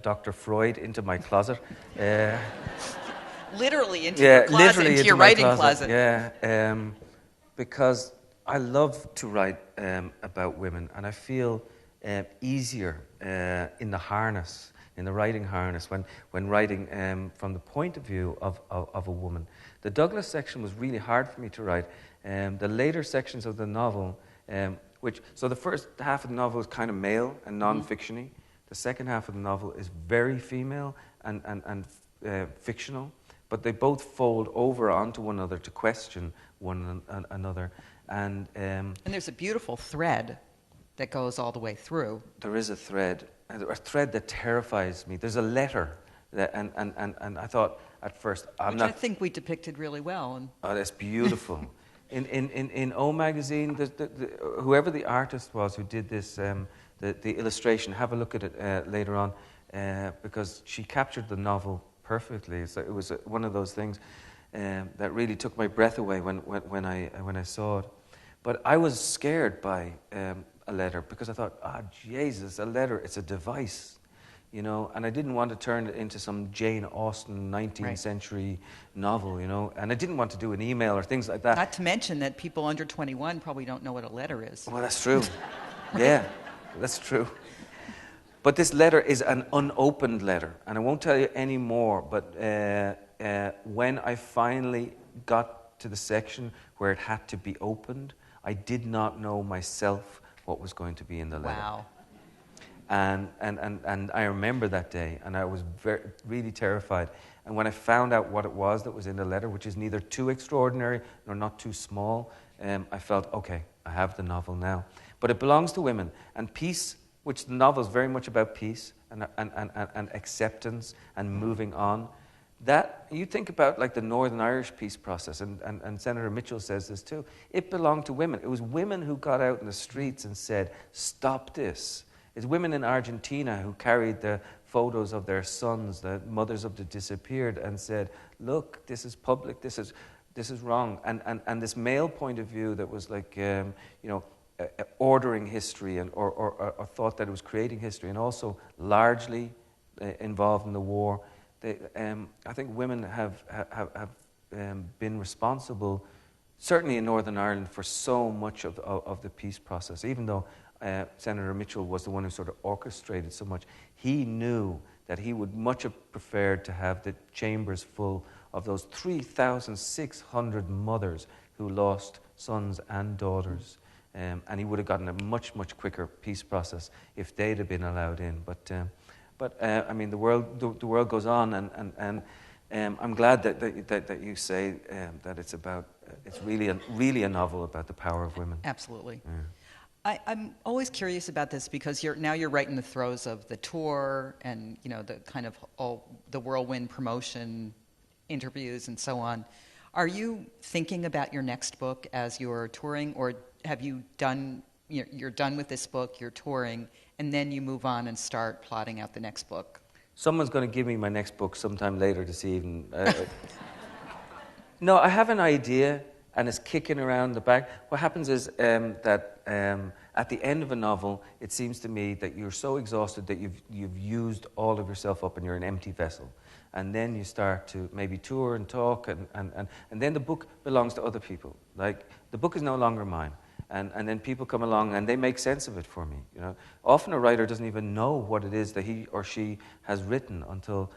Dr. Freud into my closet. Literally into your closet, literally into your writing closet. Yeah, because I love to write about women, and I feel easier in the harness, in the writing harness, when writing from the point of view of a woman. The Douglas section was really hard for me to write. The later sections of the novel, so the first half of the novel is kind of male and non-fictiony. The second half of the novel is very female and fictional, but they both fold over onto one another to question one another. And there's a beautiful thread that goes all the way through. There is a thread that terrifies me. There's a letter, and I thought at first, I think we depicted really well. Oh, that's beautiful. In O Magazine, whoever the artist was who did this, the illustration, have a look at it later on, because she captured the novel perfectly. So it was one of those things that really took my breath away when I saw it. But I was scared by a letter, because I thought, Jesus, a letter, it's a device, and I didn't want to turn it into some Jane Austen 19th century novel, and I didn't want to do an email or things like that. Not to mention that people under 21 probably don't know what a letter is. Well, that's true. Yeah, that's true. But this letter is an unopened letter, and I won't tell you any more, but when I finally got to the section where it had to be opened, I did not know myself what was going to be in the letter. Wow. And I remember that day, and I was really terrified. And when I found out what it was that was in the letter, which is neither too extraordinary nor not too small, I felt, okay, I have the novel now. But it belongs to women. And peace, which the novel is very much about peace and acceptance and moving on. That, you think about like the Northern Irish peace process, and Senator Mitchell says this too, it belonged to women. It was women who got out in the streets and said, stop this. It's women in Argentina who carried the photos of their sons, the mothers of the disappeared, and said, look, this is public, this is wrong. And this male point of view that was like, ordering history or thought that it was creating history, and also largely involved in the war. I think women have been responsible, certainly in Northern Ireland, for so much of the peace process. Even though Senator Mitchell was the one who sort of orchestrated so much, he knew that he would much have preferred to have the chambers full of those 3,600 mothers who lost sons and daughters. And he would have gotten a much, much quicker peace process if they'd have been allowed in. But I mean, the world goes on, and I'm glad that you say that it's really a novel about the power of women. Absolutely. Yeah. I'm always curious about this because you're right in the throes of the tour and the kind of the whirlwind promotion, interviews, and so on. Are you thinking about your next book as you're touring, or have you done? You're done with this book, you're touring, and then you move on and start plotting out the next book? Someone's going to give me my next book sometime later this evening. No, I have an idea, and it's kicking around the back. What happens is that at the end of a novel, it seems to me that you're so exhausted that you've used all of yourself up and you're an empty vessel. And then you start to maybe tour and talk, and then the book belongs to other people. Like, the book is no longer mine. And then people come along and they make sense of it for me. Often a writer doesn't even know what it is that he or she has written until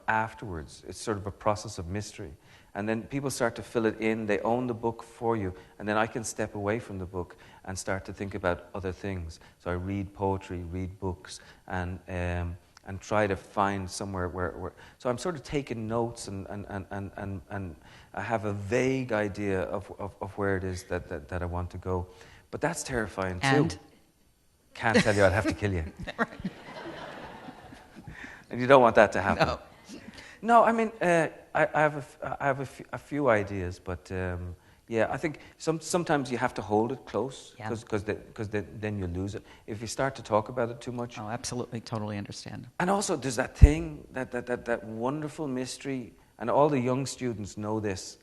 afterwards. It's sort of a process of mystery. And then people start to fill it in. They own the book for you. And then I can step away from the book and start to think about other things. So I read poetry, read books, and try to find somewhere where. So I'm sort of taking notes, and I have a vague idea of where it is that I want to go. But that's terrifying too. And? Can't tell you, I'd have to kill you. Right. And you don't want that to happen. No. No, I mean, I have a few ideas, but yeah, I think sometimes you have to hold it close, because then you lose it. If you start to talk about it too much. Oh, absolutely, totally understand. And also, there's that thing, that wonderful mystery, and all the young students know this,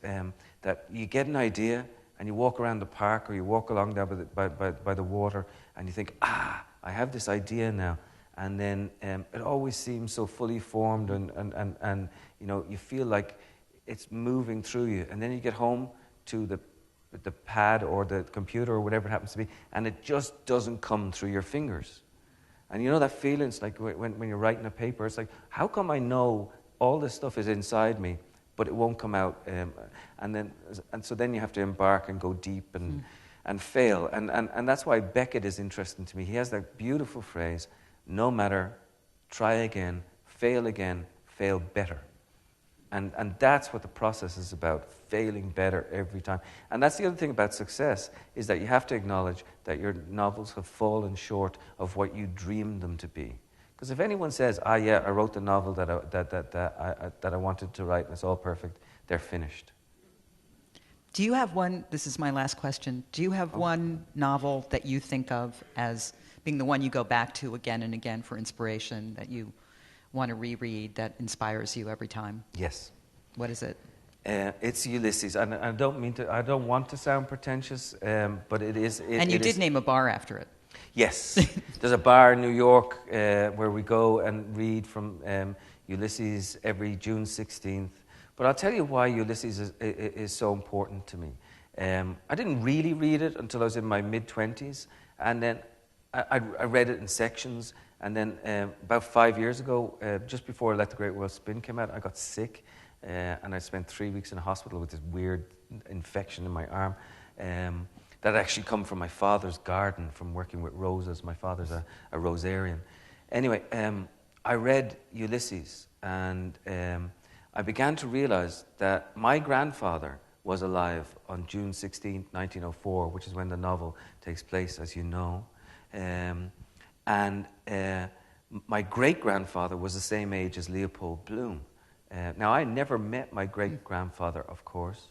that you get an idea, and you walk around the park, or you walk along there by the water, and you think, I have this idea now. And then it always seems so fully formed, and you feel like it's moving through you. And then you get home to the pad or the computer or whatever it happens to be, and it just doesn't come through your fingers. And that feeling, it's like when you're writing a paper, it's like, how come I know all this stuff is inside me, but it won't come out? And so then you have to embark and go deep and fail. And that's why Beckett is interesting to me. He has that beautiful phrase, no matter, try again, fail better. And that's what the process is about, failing better every time. And that's the other thing about success, is that you have to acknowledge that your novels have fallen short of what you dreamed them to be. Because if anyone says, I wrote the novel that I wanted to write and it's all perfect, they're finished. Do you have one, this is my last question, do you have one novel that you think of as being the one you go back to again and again for inspiration, that you want to reread, that inspires you every time? Yes. What is it? It's Ulysses, and I don't want to sound pretentious, but it is. And you did name a bar after it. Yes, there's a bar in New York where we go and read from Ulysses every June 16th. But I'll tell you why Ulysses is so important to me. I didn't really read it until I was in my mid-20s, and then I read it in sections. And then about 5 years ago, just before Let the Great World Spin came out, I got sick, and I spent 3 weeks in a hospital with this weird infection in my arm that actually come from my father's garden, from working with roses. My father's a rosarian. Anyway, I read Ulysses, and I began to realize that my grandfather was alive on June 16, 1904, which is when the novel takes place, as you know. And my great-grandfather was the same age as Leopold Bloom. Now, I never met my great-grandfather, of course,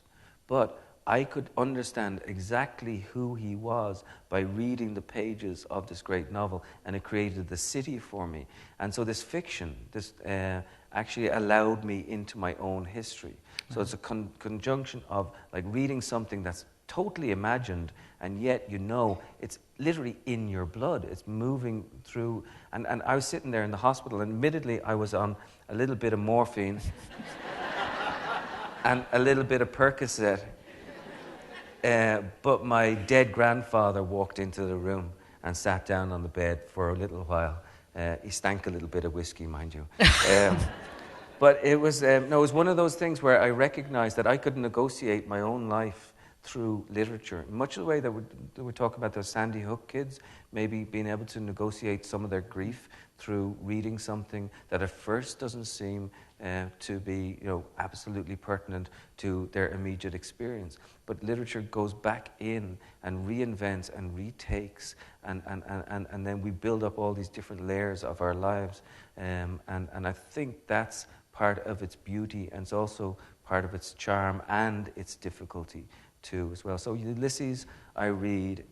but I could understand exactly who he was by reading the pages of this great novel, and it created the city for me. And so this fiction, actually allowed me into my own history. So it's a conjunction of like reading something that's totally imagined, and yet it's literally in your blood. It's moving through. And I was sitting there in the hospital, and admittedly I was on a little bit of morphine and a little bit of Percocet. But my dead grandfather walked into the room and sat down on the bed for a little while He stank a little bit of whiskey, mind you. But it was it was one of those things where I recognized that I could negotiate my own life through literature. Much of the way that we talk about those Sandy Hook kids, maybe being able to negotiate some of their grief through reading something that at first doesn't seem to be, absolutely pertinent to their immediate experience. But literature goes back in and reinvents and retakes, and then we build up all these different layers of our lives. And I think that's part of its beauty, and it's also part of its charm and its difficulty too, as well. So Ulysses, I read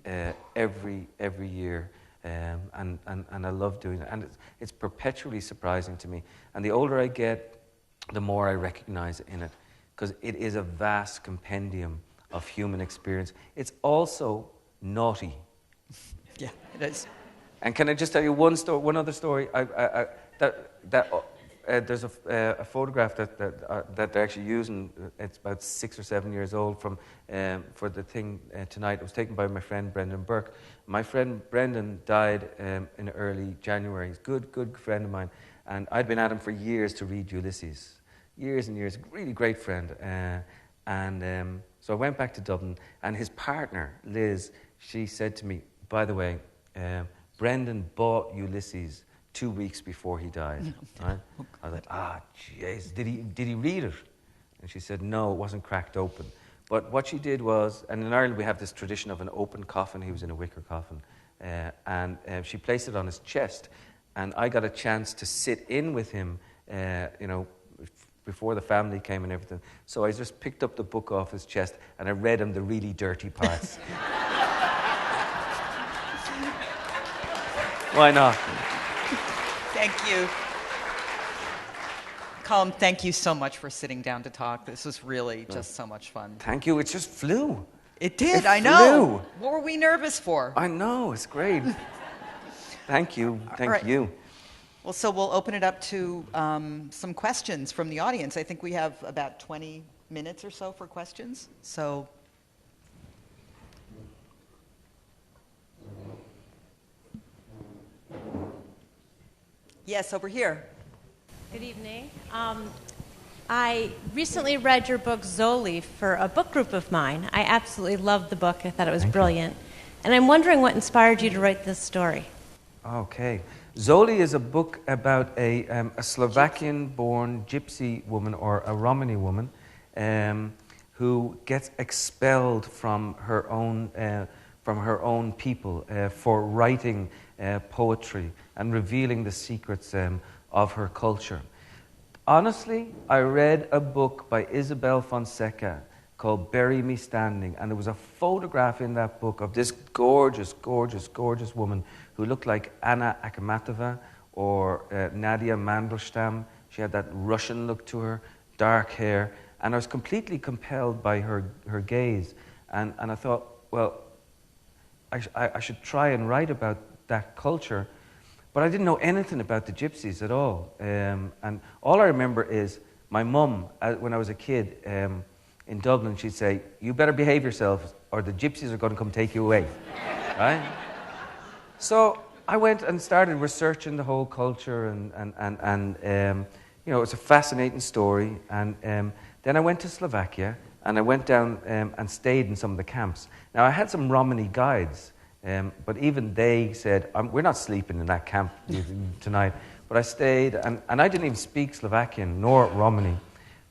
every year, and I love doing it. And it's perpetually surprising to me. And the older I get, the more I recognize in it, because it is a vast compendium of human experience. It's also naughty. Yeah, it is. And can I just tell you one other story? There's a photograph that they're actually using. It's about 6 or 7 years old for the thing tonight. It was taken by my friend Brendan Burke. My friend Brendan died in early January. He's a good friend of mine, and I'd been at him for years to read Ulysses, years and years. Really great friend. So I went back to Dublin, and his partner Liz, she said to me, "By the way, Brendan bought Ulysses 2 weeks before he died." Right? I was like, jeez, did he read it? And she said, no, it wasn't cracked open. But what she did was, and in Ireland we have this tradition of an open coffin. He was in a wicker coffin. And she placed it on his chest. And I got a chance to sit in with him, before the family came and everything. So I just picked up the book off his chest and I read him the really dirty parts. Why not? Thank you. Colum, thank you so much for sitting down to talk. This was really just so much fun. Thank you. It just flew. It did, It I know. flew. What were we nervous for? I know, it's great. Thank you. Thank you. Well, so we'll open it up to some questions from the audience. I think we have about 20 minutes or so for questions. So, yes, over here. Good evening. I recently read your book, Zoli, for a book group of mine. I absolutely loved the book. I thought it was brilliant. And I'm wondering what inspired you to write this story. Okay. Zoli is a book about a Slovakian-born gypsy woman, or a Romani woman, who gets expelled from her own people for writing poetry and revealing the secrets of her culture. Honestly, I read a book by Isabel Fonseca called Bury Me Standing, and there was a photograph in that book of this gorgeous, gorgeous, gorgeous woman who looked like Anna Akhmatova or Nadia Mandelstam. She had that Russian look to her, dark hair, and I was completely compelled by her gaze. And I thought, well, I should try and write about that culture, but I didn't know anything about the gypsies at all. And all I remember is my mum, when I was a kid, in Dublin, she'd say, "You better behave yourself or the gypsies are going to come take you away." Right? So I went and started researching the whole culture, and it's a fascinating story. And then I went to Slovakia, and I went down and stayed in some of the camps. Now, I had some Romani guides, but even they said, "We're not sleeping in that camp tonight." But I stayed, and I didn't even speak Slovakian nor Romani.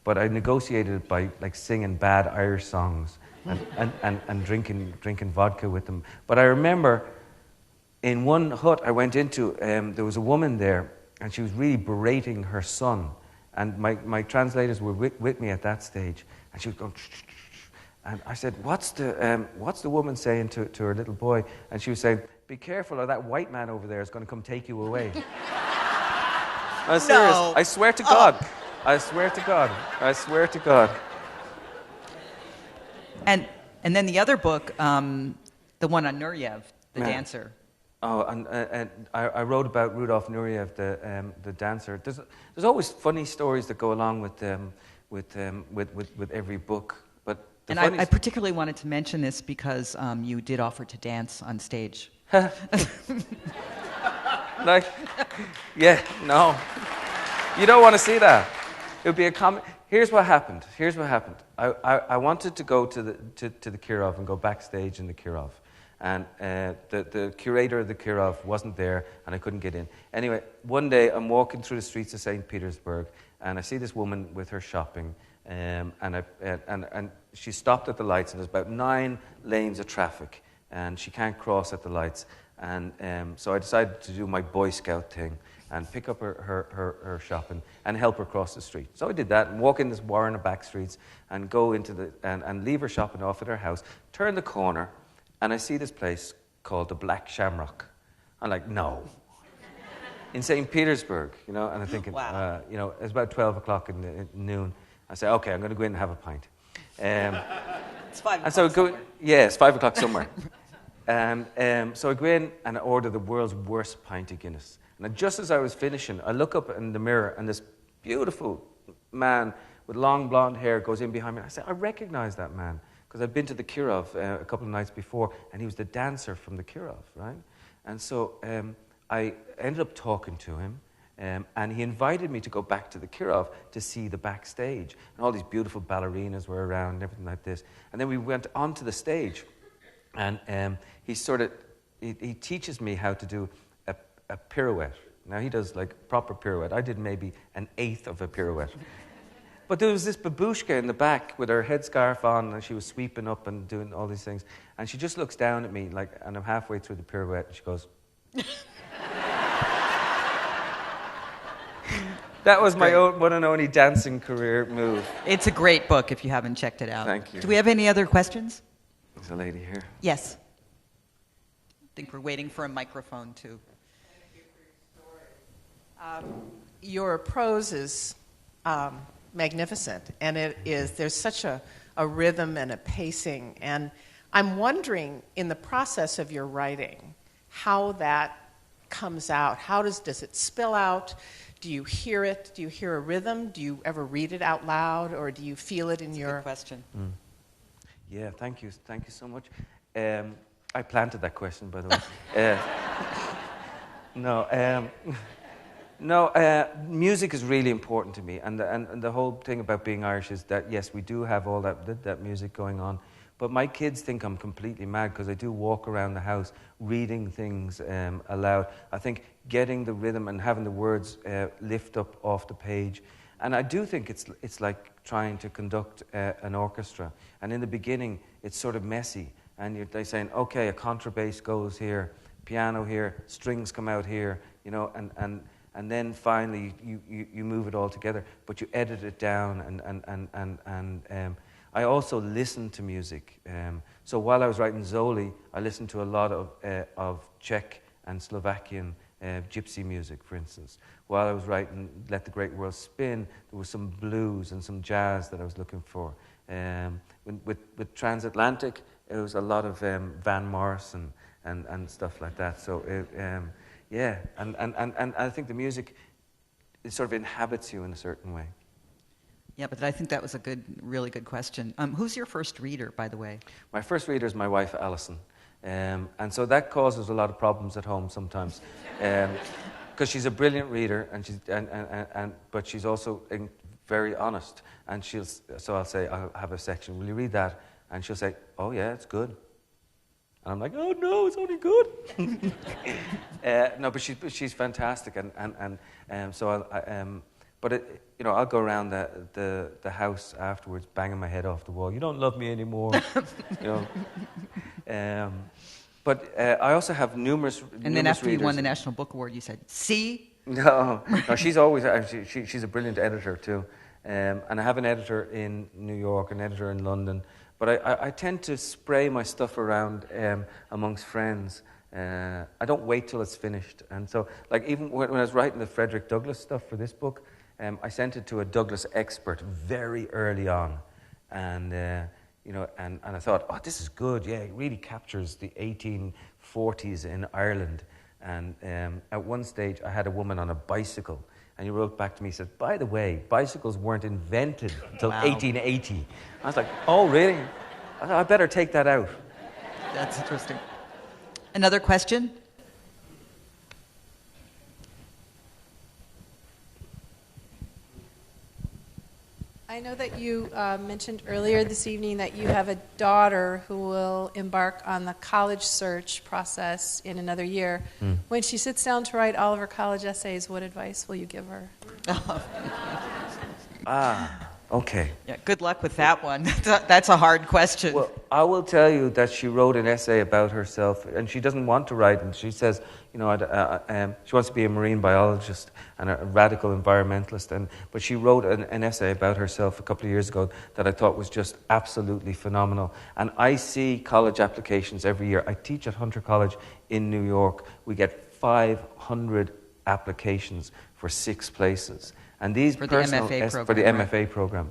But I negotiated it by singing bad Irish songs and drinking vodka with them. But I remember in one hut I went into, there was a woman there, and she was really berating her son. And my translators were with me at that stage, and she was going, and I said, "What's the woman saying to her little boy?" And she was saying, "Be careful, or that white man over there is going to come take you away." I was serious. No. I swear to God. I swear to God. I swear to God. And then the other book, the one on Nureyev, the dancer. Oh, and I wrote about Rudolf Nureyev, the dancer. There's always funny stories that go along with every book. But I particularly wanted to mention this because you did offer to dance on stage. Like, yeah, no. You don't want to see that. It would be a comment. Here's what happened. I wanted to go to the Kirov and go backstage in the Kirov. And the curator of the Kirov wasn't there, and I couldn't get in. Anyway, one day I'm walking through the streets of St. Petersburg, and I see this woman with her shopping, and she stopped at the lights, and there's about 9 lanes of traffic, and she can't cross at the lights. And so I decided to do my Boy Scout thing and pick up her shopping and help her cross the street. So I did that and walk in this warren of back streets and go into and leave her shopping off at her house, turn the corner, and I see this place called the Black Shamrock. I'm like, no. In St. Petersburg, and I'm thinking, wow. It's about 12 o'clock in noon. I say, okay, I'm going to go in and have a pint. It's 5 o'clock and so somewhere. Yeah, it's 5 o'clock somewhere. So I go in and I order the world's worst pint of Guinness. And just as I was finishing, I look up in the mirror and this beautiful man with long blonde hair goes in behind me. I say, I recognize that man because I've been to the Kirov a couple of nights before, and he was the dancer from the Kirov, right? And so I ended up talking to him, and he invited me to go back to the Kirov to see the backstage. And all these beautiful ballerinas were around and everything like this. And then we went onto the stage, and he teaches me how to do a pirouette. Now, he does like proper pirouette. I did maybe 1/8 of a pirouette. But there was this babushka in the back with her headscarf on, and she was sweeping up and doing all these things. And she just looks down at me, and I'm halfway through the pirouette, and she goes... That was my one and only dancing career move. It's a great book if you haven't checked it out. Thank you. Do we have any other questions? There's a lady here. Yes. I think we're waiting for a microphone, too. Your prose is magnificent, and there's such a rhythm and a pacing, and I'm wondering, in the process of your writing, how that comes out. How does it spill out? Do you hear it? Do you hear a rhythm? Do you ever read it out loud, or do you feel it in That's your... a good question. Yeah, thank you so much. I planted that question, by the way. Music is really important to me, and the whole thing about being Irish is that, yes, we do have all that music going on, but my kids think I'm completely mad because I do walk around the house reading things aloud. I think getting the rhythm and having the words lift up off the page, and I do think it's like trying to conduct an orchestra, and in the beginning it's sort of messy, and they're saying, okay, a contrabass goes here, piano here, strings come out here, and then finally you move it all together, but you edit it down, and I also listen to music. So while I was writing Zoli, I listened to a lot of Czech and Slovakian gypsy music, for instance. While I was writing Let the Great World Spin, there was some blues and some jazz that I was looking for. With Transatlantic, it was a lot of Van Morrison and stuff like that. So yeah, and I think the music, it sort of inhabits you in a certain way. Yeah, but I think that was a really good question. Who's your first reader, by the way? My first reader is my wife, Alison. And so that causes a lot of problems at home sometimes. Because she's a brilliant reader, but she's also very honest. And so I'll say, I'll have a section, will you read that? And she'll say, oh yeah, it's good. And I'm like, oh no, it's only good. No, but she's fantastic, I'll go around the house afterwards, banging my head off the wall. You don't love me anymore, But I also have numerous. And then after readers. you won the National Book Award, you said, "See." No, she's always she's a brilliant editor too, and I have an editor in New York, an editor in London. But I tend to spray my stuff around amongst friends. I don't wait till it's finished. And so, like, even when I was writing the Frederick Douglass stuff for this book, I sent it to a Douglass expert very early on. And, and I thought, oh, this is good. Yeah, it really captures the 1840s in Ireland. And at one stage, I had a woman on a bicycle. And he wrote back to me, he said, by the way, bicycles weren't invented until 1880. I was like, oh, really? I thought, I better take that out. That's interesting. Another question? I know that you mentioned earlier this evening that you have a daughter who will embark on the college search process in another year. When she sits down to write all of her college essays, what advice will you give her? Okay. Yeah, good luck with that one. That's a hard question. Well, I will tell you that she wrote an essay about herself, and she doesn't want to write, and she says, she wants to be a marine biologist and a radical environmentalist, but she wrote an essay about herself a couple of years ago that I thought was just absolutely phenomenal. And I see college applications every year. I teach at Hunter College in New York. We get 500 applications for 6 places. And these for the MFA program.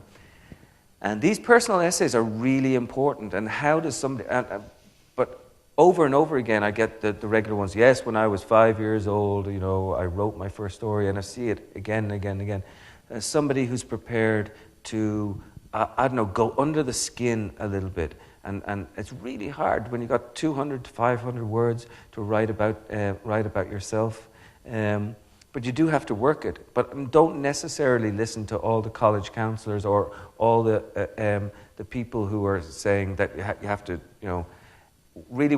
And these personal essays are really important. And how does somebody... but over and over again, I get the regular ones. Yes, when I was 5 years old, I wrote my first story, and I see it again and again and again. As somebody who's prepared to, go under the skin a little bit. And it's really hard when you've got 200 to 500 words to write about yourself. But you do have to work it. But don't necessarily listen to all the college counselors or all the people who are saying that you have to, really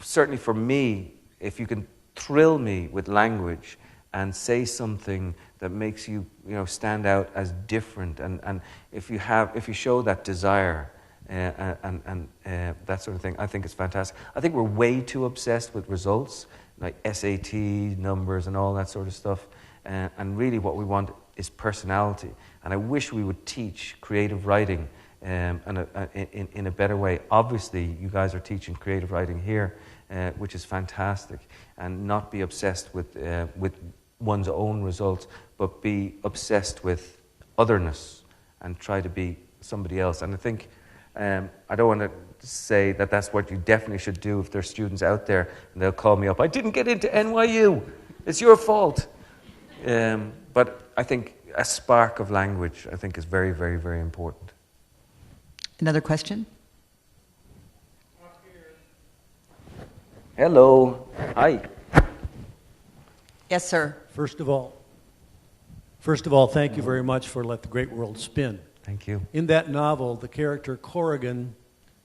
certainly for me, if you can thrill me with language and say something that makes you, stand out as different, and if you show that desire and that sort of thing, I think it's fantastic. I think we're way too obsessed with results, like SAT numbers and all that sort of stuff. And really what we want is personality. And I wish we would teach creative writing in a better way. Obviously, you guys are teaching creative writing here, which is fantastic. And not be obsessed with one's own results, but be obsessed with otherness and try to be somebody else. And I think, I don't want to say that that's what you definitely should do if there's students out there and they'll call me up, I didn't get into NYU, it's your fault. But I think a spark of language, I think, is very, very, very important. Another question? Hello. Hi. Yes, sir. First of all, thank you very much for Let the Great World Spin. Thank you. In that novel, the character Corrigan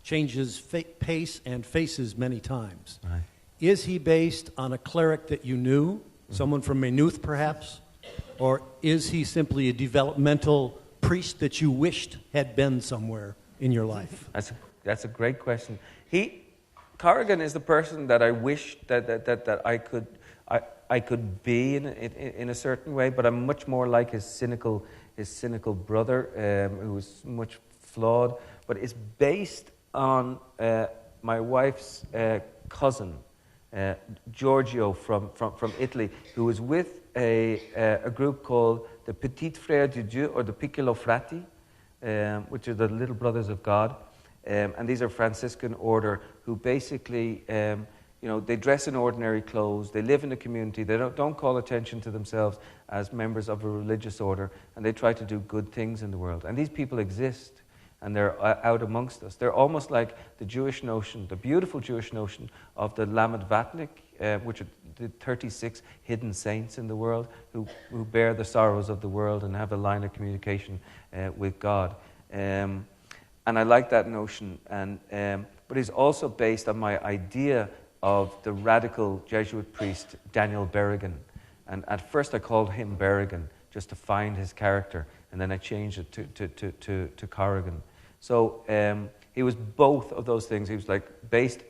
changes pace and faces many times. Right. Is he based on a cleric that you knew, someone from Maynooth perhaps? Or is he simply a developmental priest that you wished had been somewhere in your life? That's a great question. Corrigan is the person that I wish that I could be in a certain way, but I'm much more like his cynical brother, who was much flawed. But it's based on my wife's cousin, Giorgio from Italy, who was with a group called the Petit Frères de Dieu, or the Piccolo Frati, which are the Little Brothers of God. And these are Franciscan order who basically, they dress in ordinary clothes, they live in the community, they don't call attention to themselves as members of a religious order, and they try to do good things in the world. And these people exist, and they're out amongst us. They're almost like the Jewish notion, the beautiful Jewish notion of the Lamed Vatnik, which are the 36 hidden saints in the world who bear the sorrows of the world and have a line of communication with God. And I like that notion. But it's also based on my idea of the radical Jesuit priest Daniel Berrigan. And at first I called him Berrigan just to find his character, and then I changed it to Corrigan. So he was both of those things. He was like based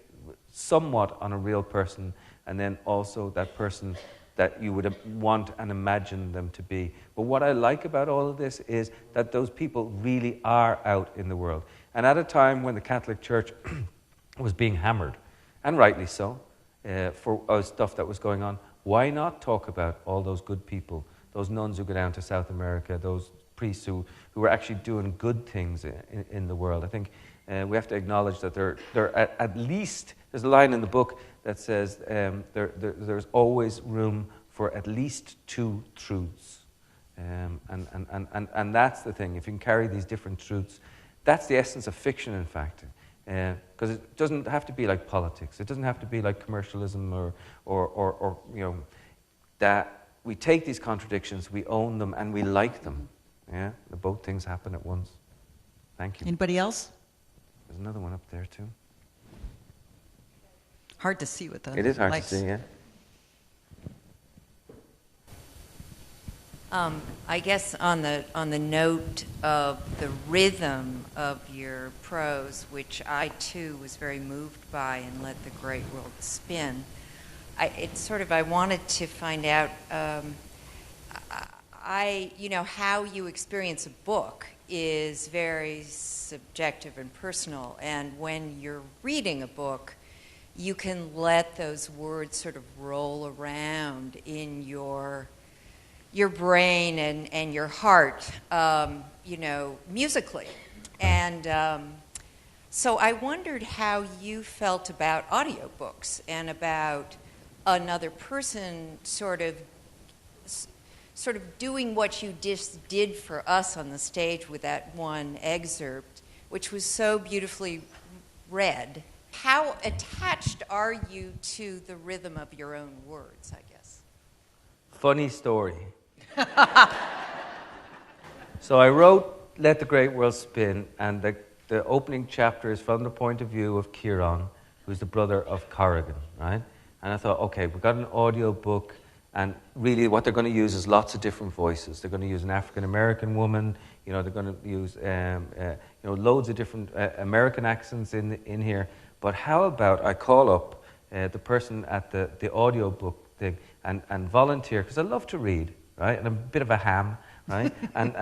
somewhat on a real person, and then also that person that you would want and imagine them to be. But what I like about all of this is that those people really are out in the world. And at a time when the Catholic Church was being hammered, and rightly so, for stuff that was going on, why not talk about all those good people, those nuns who go down to South America, those priests who were actually doing good things in the world? I think we have to acknowledge that they're at least, there's a line in the book that says there's always room for at least 2 truths. And that's the thing. If you can carry these different truths, that's the essence of fiction, in fact. Because it doesn't have to be like politics. It doesn't have to be like commercialism or that we take these contradictions, we own them, and we like them. Yeah, both things happen at once. Thank you. Anybody else? There's another one up there too. Hard to see with the It is hard lights. to see, yeah. I guess on the note of the rhythm of your prose, which I too was very moved by in Let the Great World Spin, I wanted to find out how you experience a book is very subjective and personal, and when you're reading a book, you can let those words sort of roll around in your brain and your heart, musically. And so I wondered how you felt about audiobooks and about another person sort of doing what you just did for us on the stage with that one excerpt, which was so beautifully read. How attached are you to the rhythm of your own words, I guess? Funny story. So I wrote Let the Great World Spin, and the opening chapter is from the point of view of Ciarán, who's the brother of Corrigan, right? And I thought, okay, we've got an audio book, and really what they're going to use is lots of different voices. They're going to use an African-American woman, they're going to use loads of different American accents in here. But how about I call up the person at the audio book thing and volunteer, because I love to read, right? And I'm a bit of a ham, right? But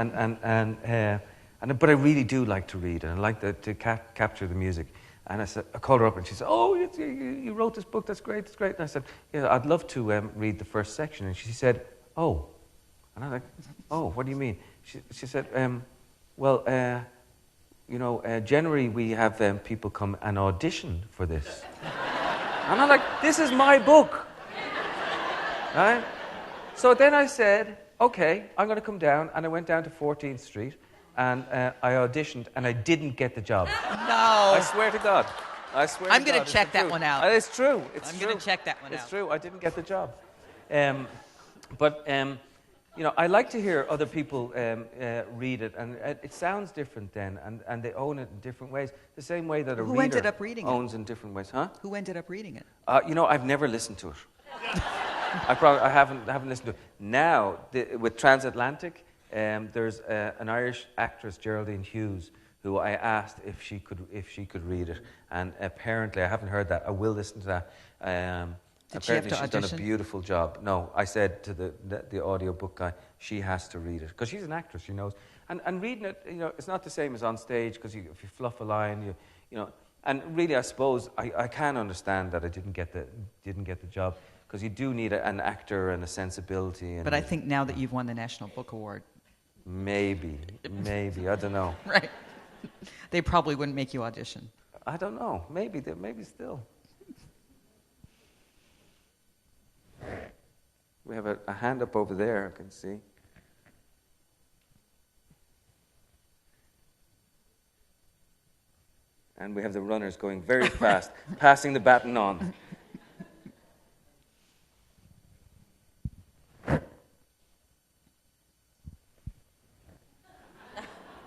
I really do like to read, and I like to capture the music. And I called her up, and she said, "Oh, you wrote this book. That's great. That's great." And I said, "Yeah, I'd love to read the first section." And she said, "Oh," and I'm like, "Oh, what do you mean?" She said, generally we have people come and audition for this." And I'm like, "This is my book." Right? So then I said, "Okay, I'm going to come down." And I went down to 14th Street, and I auditioned, and I didn't get the job. No. I swear to God. I'm going to check that one out. It's true. I'm going to check that one out. It's true. I didn't get the job. I like to hear other people read it, and it sounds different then, and they own it in different ways. The same way that a reader ended up reading owns in different ways. Huh? Who ended up reading it? I've never listened to it. I haven't listened to it. Now, with Transatlantic, there's an Irish actress, Geraldine Hughes, who I asked if she could read it, and apparently I haven't heard that. I will listen to that. Apparently she's done a beautiful job. No, I said to the audiobook guy, she has to read it, because she's an actress, she knows. And reading it, it's not the same as on stage, because if you fluff a line, and really, I suppose I can understand that I didn't get the job, because you do need an actor and a sensibility. But I think now that you've won the National Book Award, maybe, I don't know. Right? They probably wouldn't make you audition. I don't know. Maybe still. We have a hand up over there, I can see. And we have the runners going very fast, passing the baton on.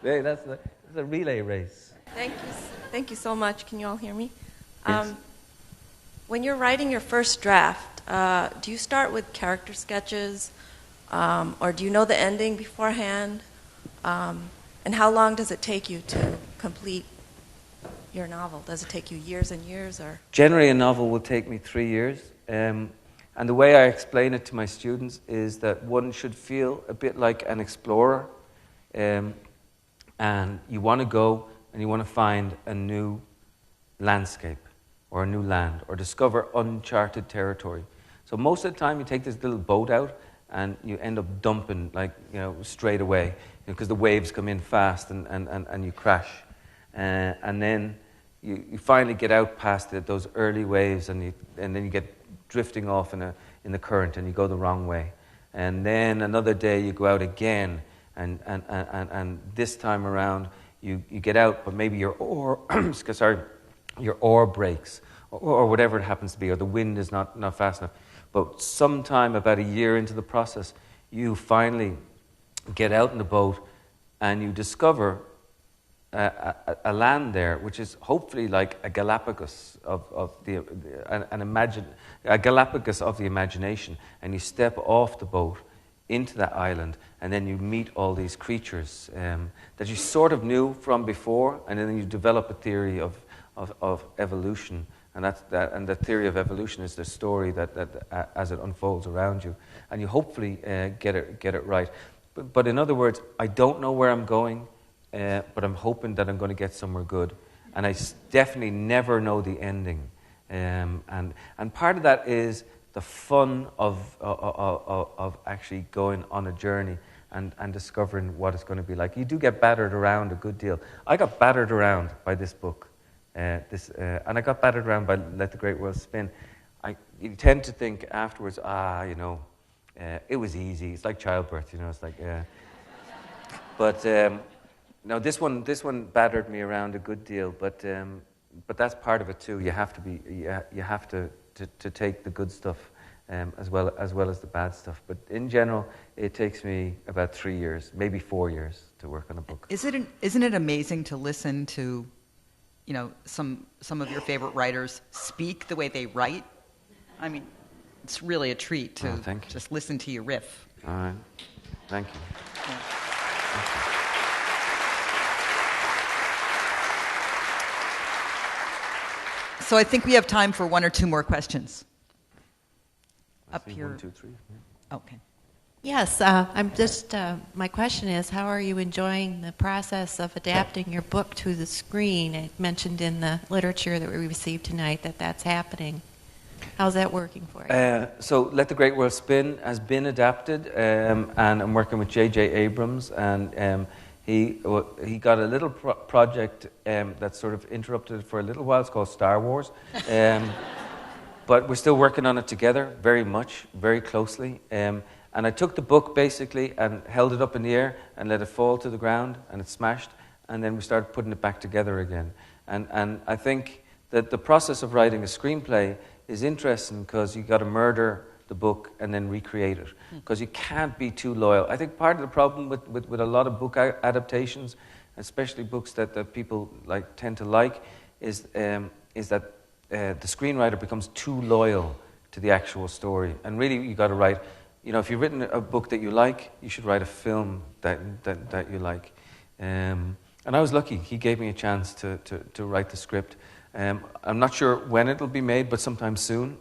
Hey, that's a relay race. Thank you so much. Can you all hear me? Yes. When you're writing your first draft, do you start with character sketches, or do you know the ending beforehand? And how long does it take you to complete your novel? Does it take you years and years, or? Generally, a novel will take me 3 years. And the way I explain it to my students is that one should feel a bit like an explorer. And you want to go and you want to find a new landscape or a new land or discover uncharted territory. So most of the time you take this little boat out and you end up dumping straight away, because the waves come in fast and you crash. And then you finally get out past those early waves, and then you get drifting off in the current, and you go the wrong way. And then another day you go out again, and this time around you get out, but maybe your oar breaks, or whatever it happens to be, or the wind is not fast enough. But sometime about a year into the process, you finally get out in the boat, and you discover a land there which is hopefully like a Galapagos of the a Galapagos of the imagination, and you step off the boat into that island, and then you meet all these creatures that you sort of knew from before, and then you develop a theory of evolution, and and the theory of evolution is the story that as it unfolds around you, and you hopefully get it right. But in other words, I don't know where I'm going, but I'm hoping that I'm going to get somewhere good, and I definitely never know the ending, and part of that is the fun of actually going on a journey and discovering what it's going to be like. You do get battered around a good deal. I got battered around by this book, and I got battered around by Let the Great World Spin. You tend to think afterwards, it was easy. It's like childbirth, It's like, but no, this one battered me around a good deal. But that's part of it too. You have to be, you have to take the good stuff as well as the bad stuff. But in general, it takes me about 3 years, maybe 4 years, to work on a book. Isn't it amazing to listen to, some of your favorite writers speak the way they write? I mean, it's really a treat to just listen to you riff. All right. Thank you. Yeah. So I think we have time for one or two more questions. Up here. 1, 2, 3. Yeah. Okay. Yes, I'm just, my question is, how are you enjoying the process of adapting your book to the screen? It mentioned in the literature that we received tonight that that's happening. How's that working for you? So Let the Great World Spin has been adapted, and I'm working with J.J. Abrams, and he got a little project that sort of interrupted it for a little while. It's called Star Wars. But we're still working on it together very closely. And I took the book basically and held it up in the air and let it fall to the ground, and it smashed, and then we started putting it back together again. And I think that the process of writing a screenplay is interesting because you got to murder the book and then recreate it, because you can't be too loyal. I think part of the problem with a lot of book adaptations, especially books that people tend to like, is that the screenwriter becomes too loyal to the actual story. And really, you got to write. If you've written a book that you like, you should write a film that you like. And I was lucky; he gave me a chance to write the script. I'm not sure when it'll be made, but sometime soon.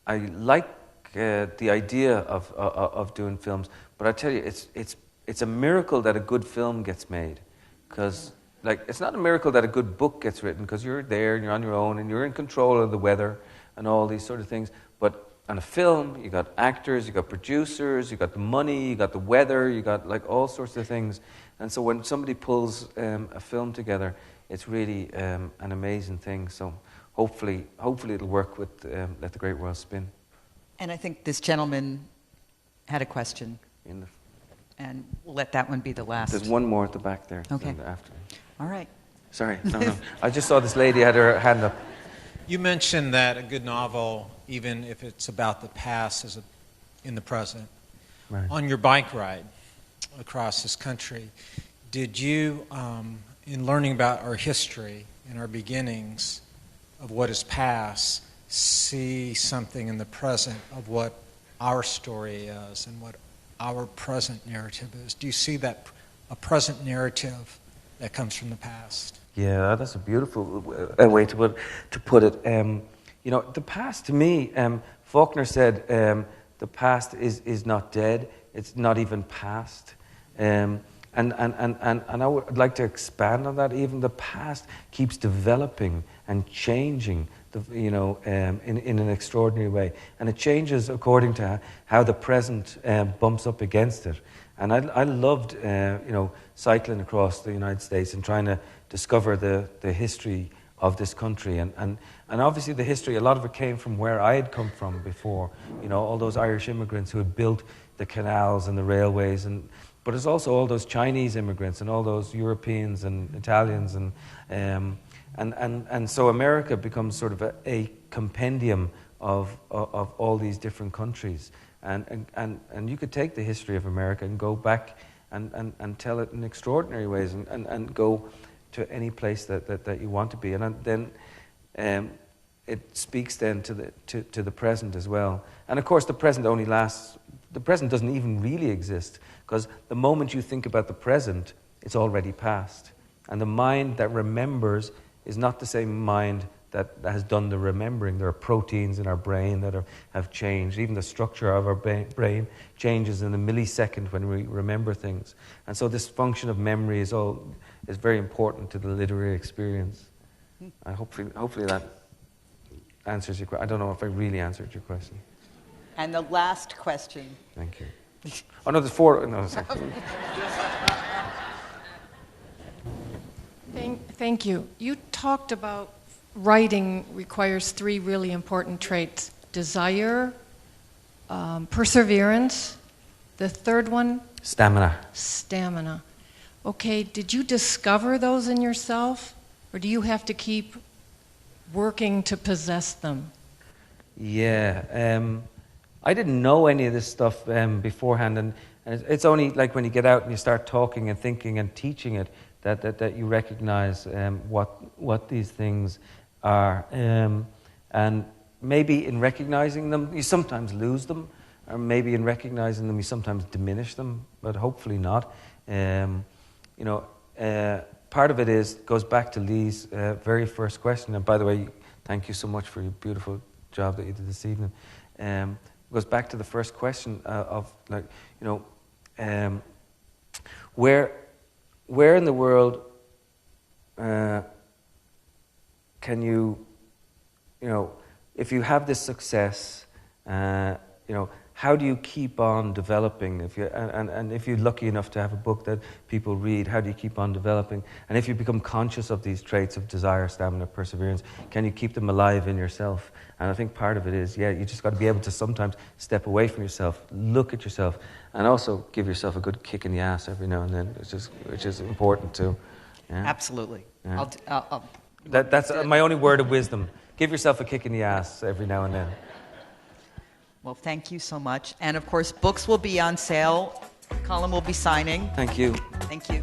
I like the idea of doing films, but I tell you, it's a miracle that a good film gets made, because it's not a miracle that a good book gets written, because you're there and you're on your own and you're in control of the weather and all these sort of things. But on a film, you got actors, you got producers, you got the money, you got the weather, you got all sorts of things. And so when somebody pulls a film together, it's really an amazing thing. So hopefully it'll work with Let the Great World Spin. And I think this gentleman had a question. And we'll let that one be the last. There's one more at the back there. Okay. After. All right. Sorry. No. I just saw this lady had her hand up. You mentioned that a good novel, even if it's about the past, is in the present. Right. On your bike ride across this country, did you, in learning about our history and our beginnings of what is past, see something in the present of what our story is and what our present narrative is? Do you see that a present narrative that comes from the past? Yeah, that's a beautiful way to put it. The past, to me, Faulkner said, the past is not dead; it's not even past. And I would like to expand on that. Even the past keeps developing and changing, in an extraordinary way, and it changes according to how the present bumps up against it. And I loved, cycling across the United States and trying to discover the history of this country. And obviously the history, a lot of it came from where I had come from before. All those Irish immigrants who had built the canals and the railways. But it's also all those Chinese immigrants and all those Europeans and Italians. And so America becomes sort of a compendium of all these different countries. And you could take the history of America and go back and tell it in extraordinary ways and go to any place that you want to be. And then it speaks then to the present as well. And of course the present only lasts, the present doesn't even really exist, because the moment you think about the present, it's already past. And the mind that remembers is not the same mind that has done the remembering. There are proteins in our brain that have changed. Even the structure of our brain changes in a millisecond when we remember things. And so this function of memory is very important to the literary experience. And hopefully that answers your question. I don't know if I really answered your question. And the last question. Thank you. Oh, no, there's 4. No, Thank you. You talked about writing requires 3 really important traits: desire, perseverance, the third one? Stamina. Okay, did you discover those in yourself, or do you have to keep working to possess them? Yeah, I didn't know any of this stuff beforehand, and it's only like when you get out and you start talking and thinking and teaching it that you recognize what these things are. And maybe in recognizing them, you sometimes lose them, or maybe in recognizing them, you sometimes diminish them, but hopefully not. Part of it goes back to Leigh's very first question. And by the way, thank you so much for your beautiful job that you did this evening. Goes back to the first question of where in the world can you, if you have this success, how do you keep on developing? And if you're lucky enough to have a book that people read, how do you keep on developing? And if you become conscious of these traits of desire, stamina, perseverance, can you keep them alive in yourself? And I think part of it is, you just got to be able to sometimes step away from yourself, look at yourself, and also give yourself a good kick in the ass every now and then, which is important too. Yeah? Absolutely. Yeah. That's my only word of wisdom. Give yourself a kick in the ass every now and then. Well, thank you so much. And of course, books will be on sale. Colin will be signing. Thank you. Thank you.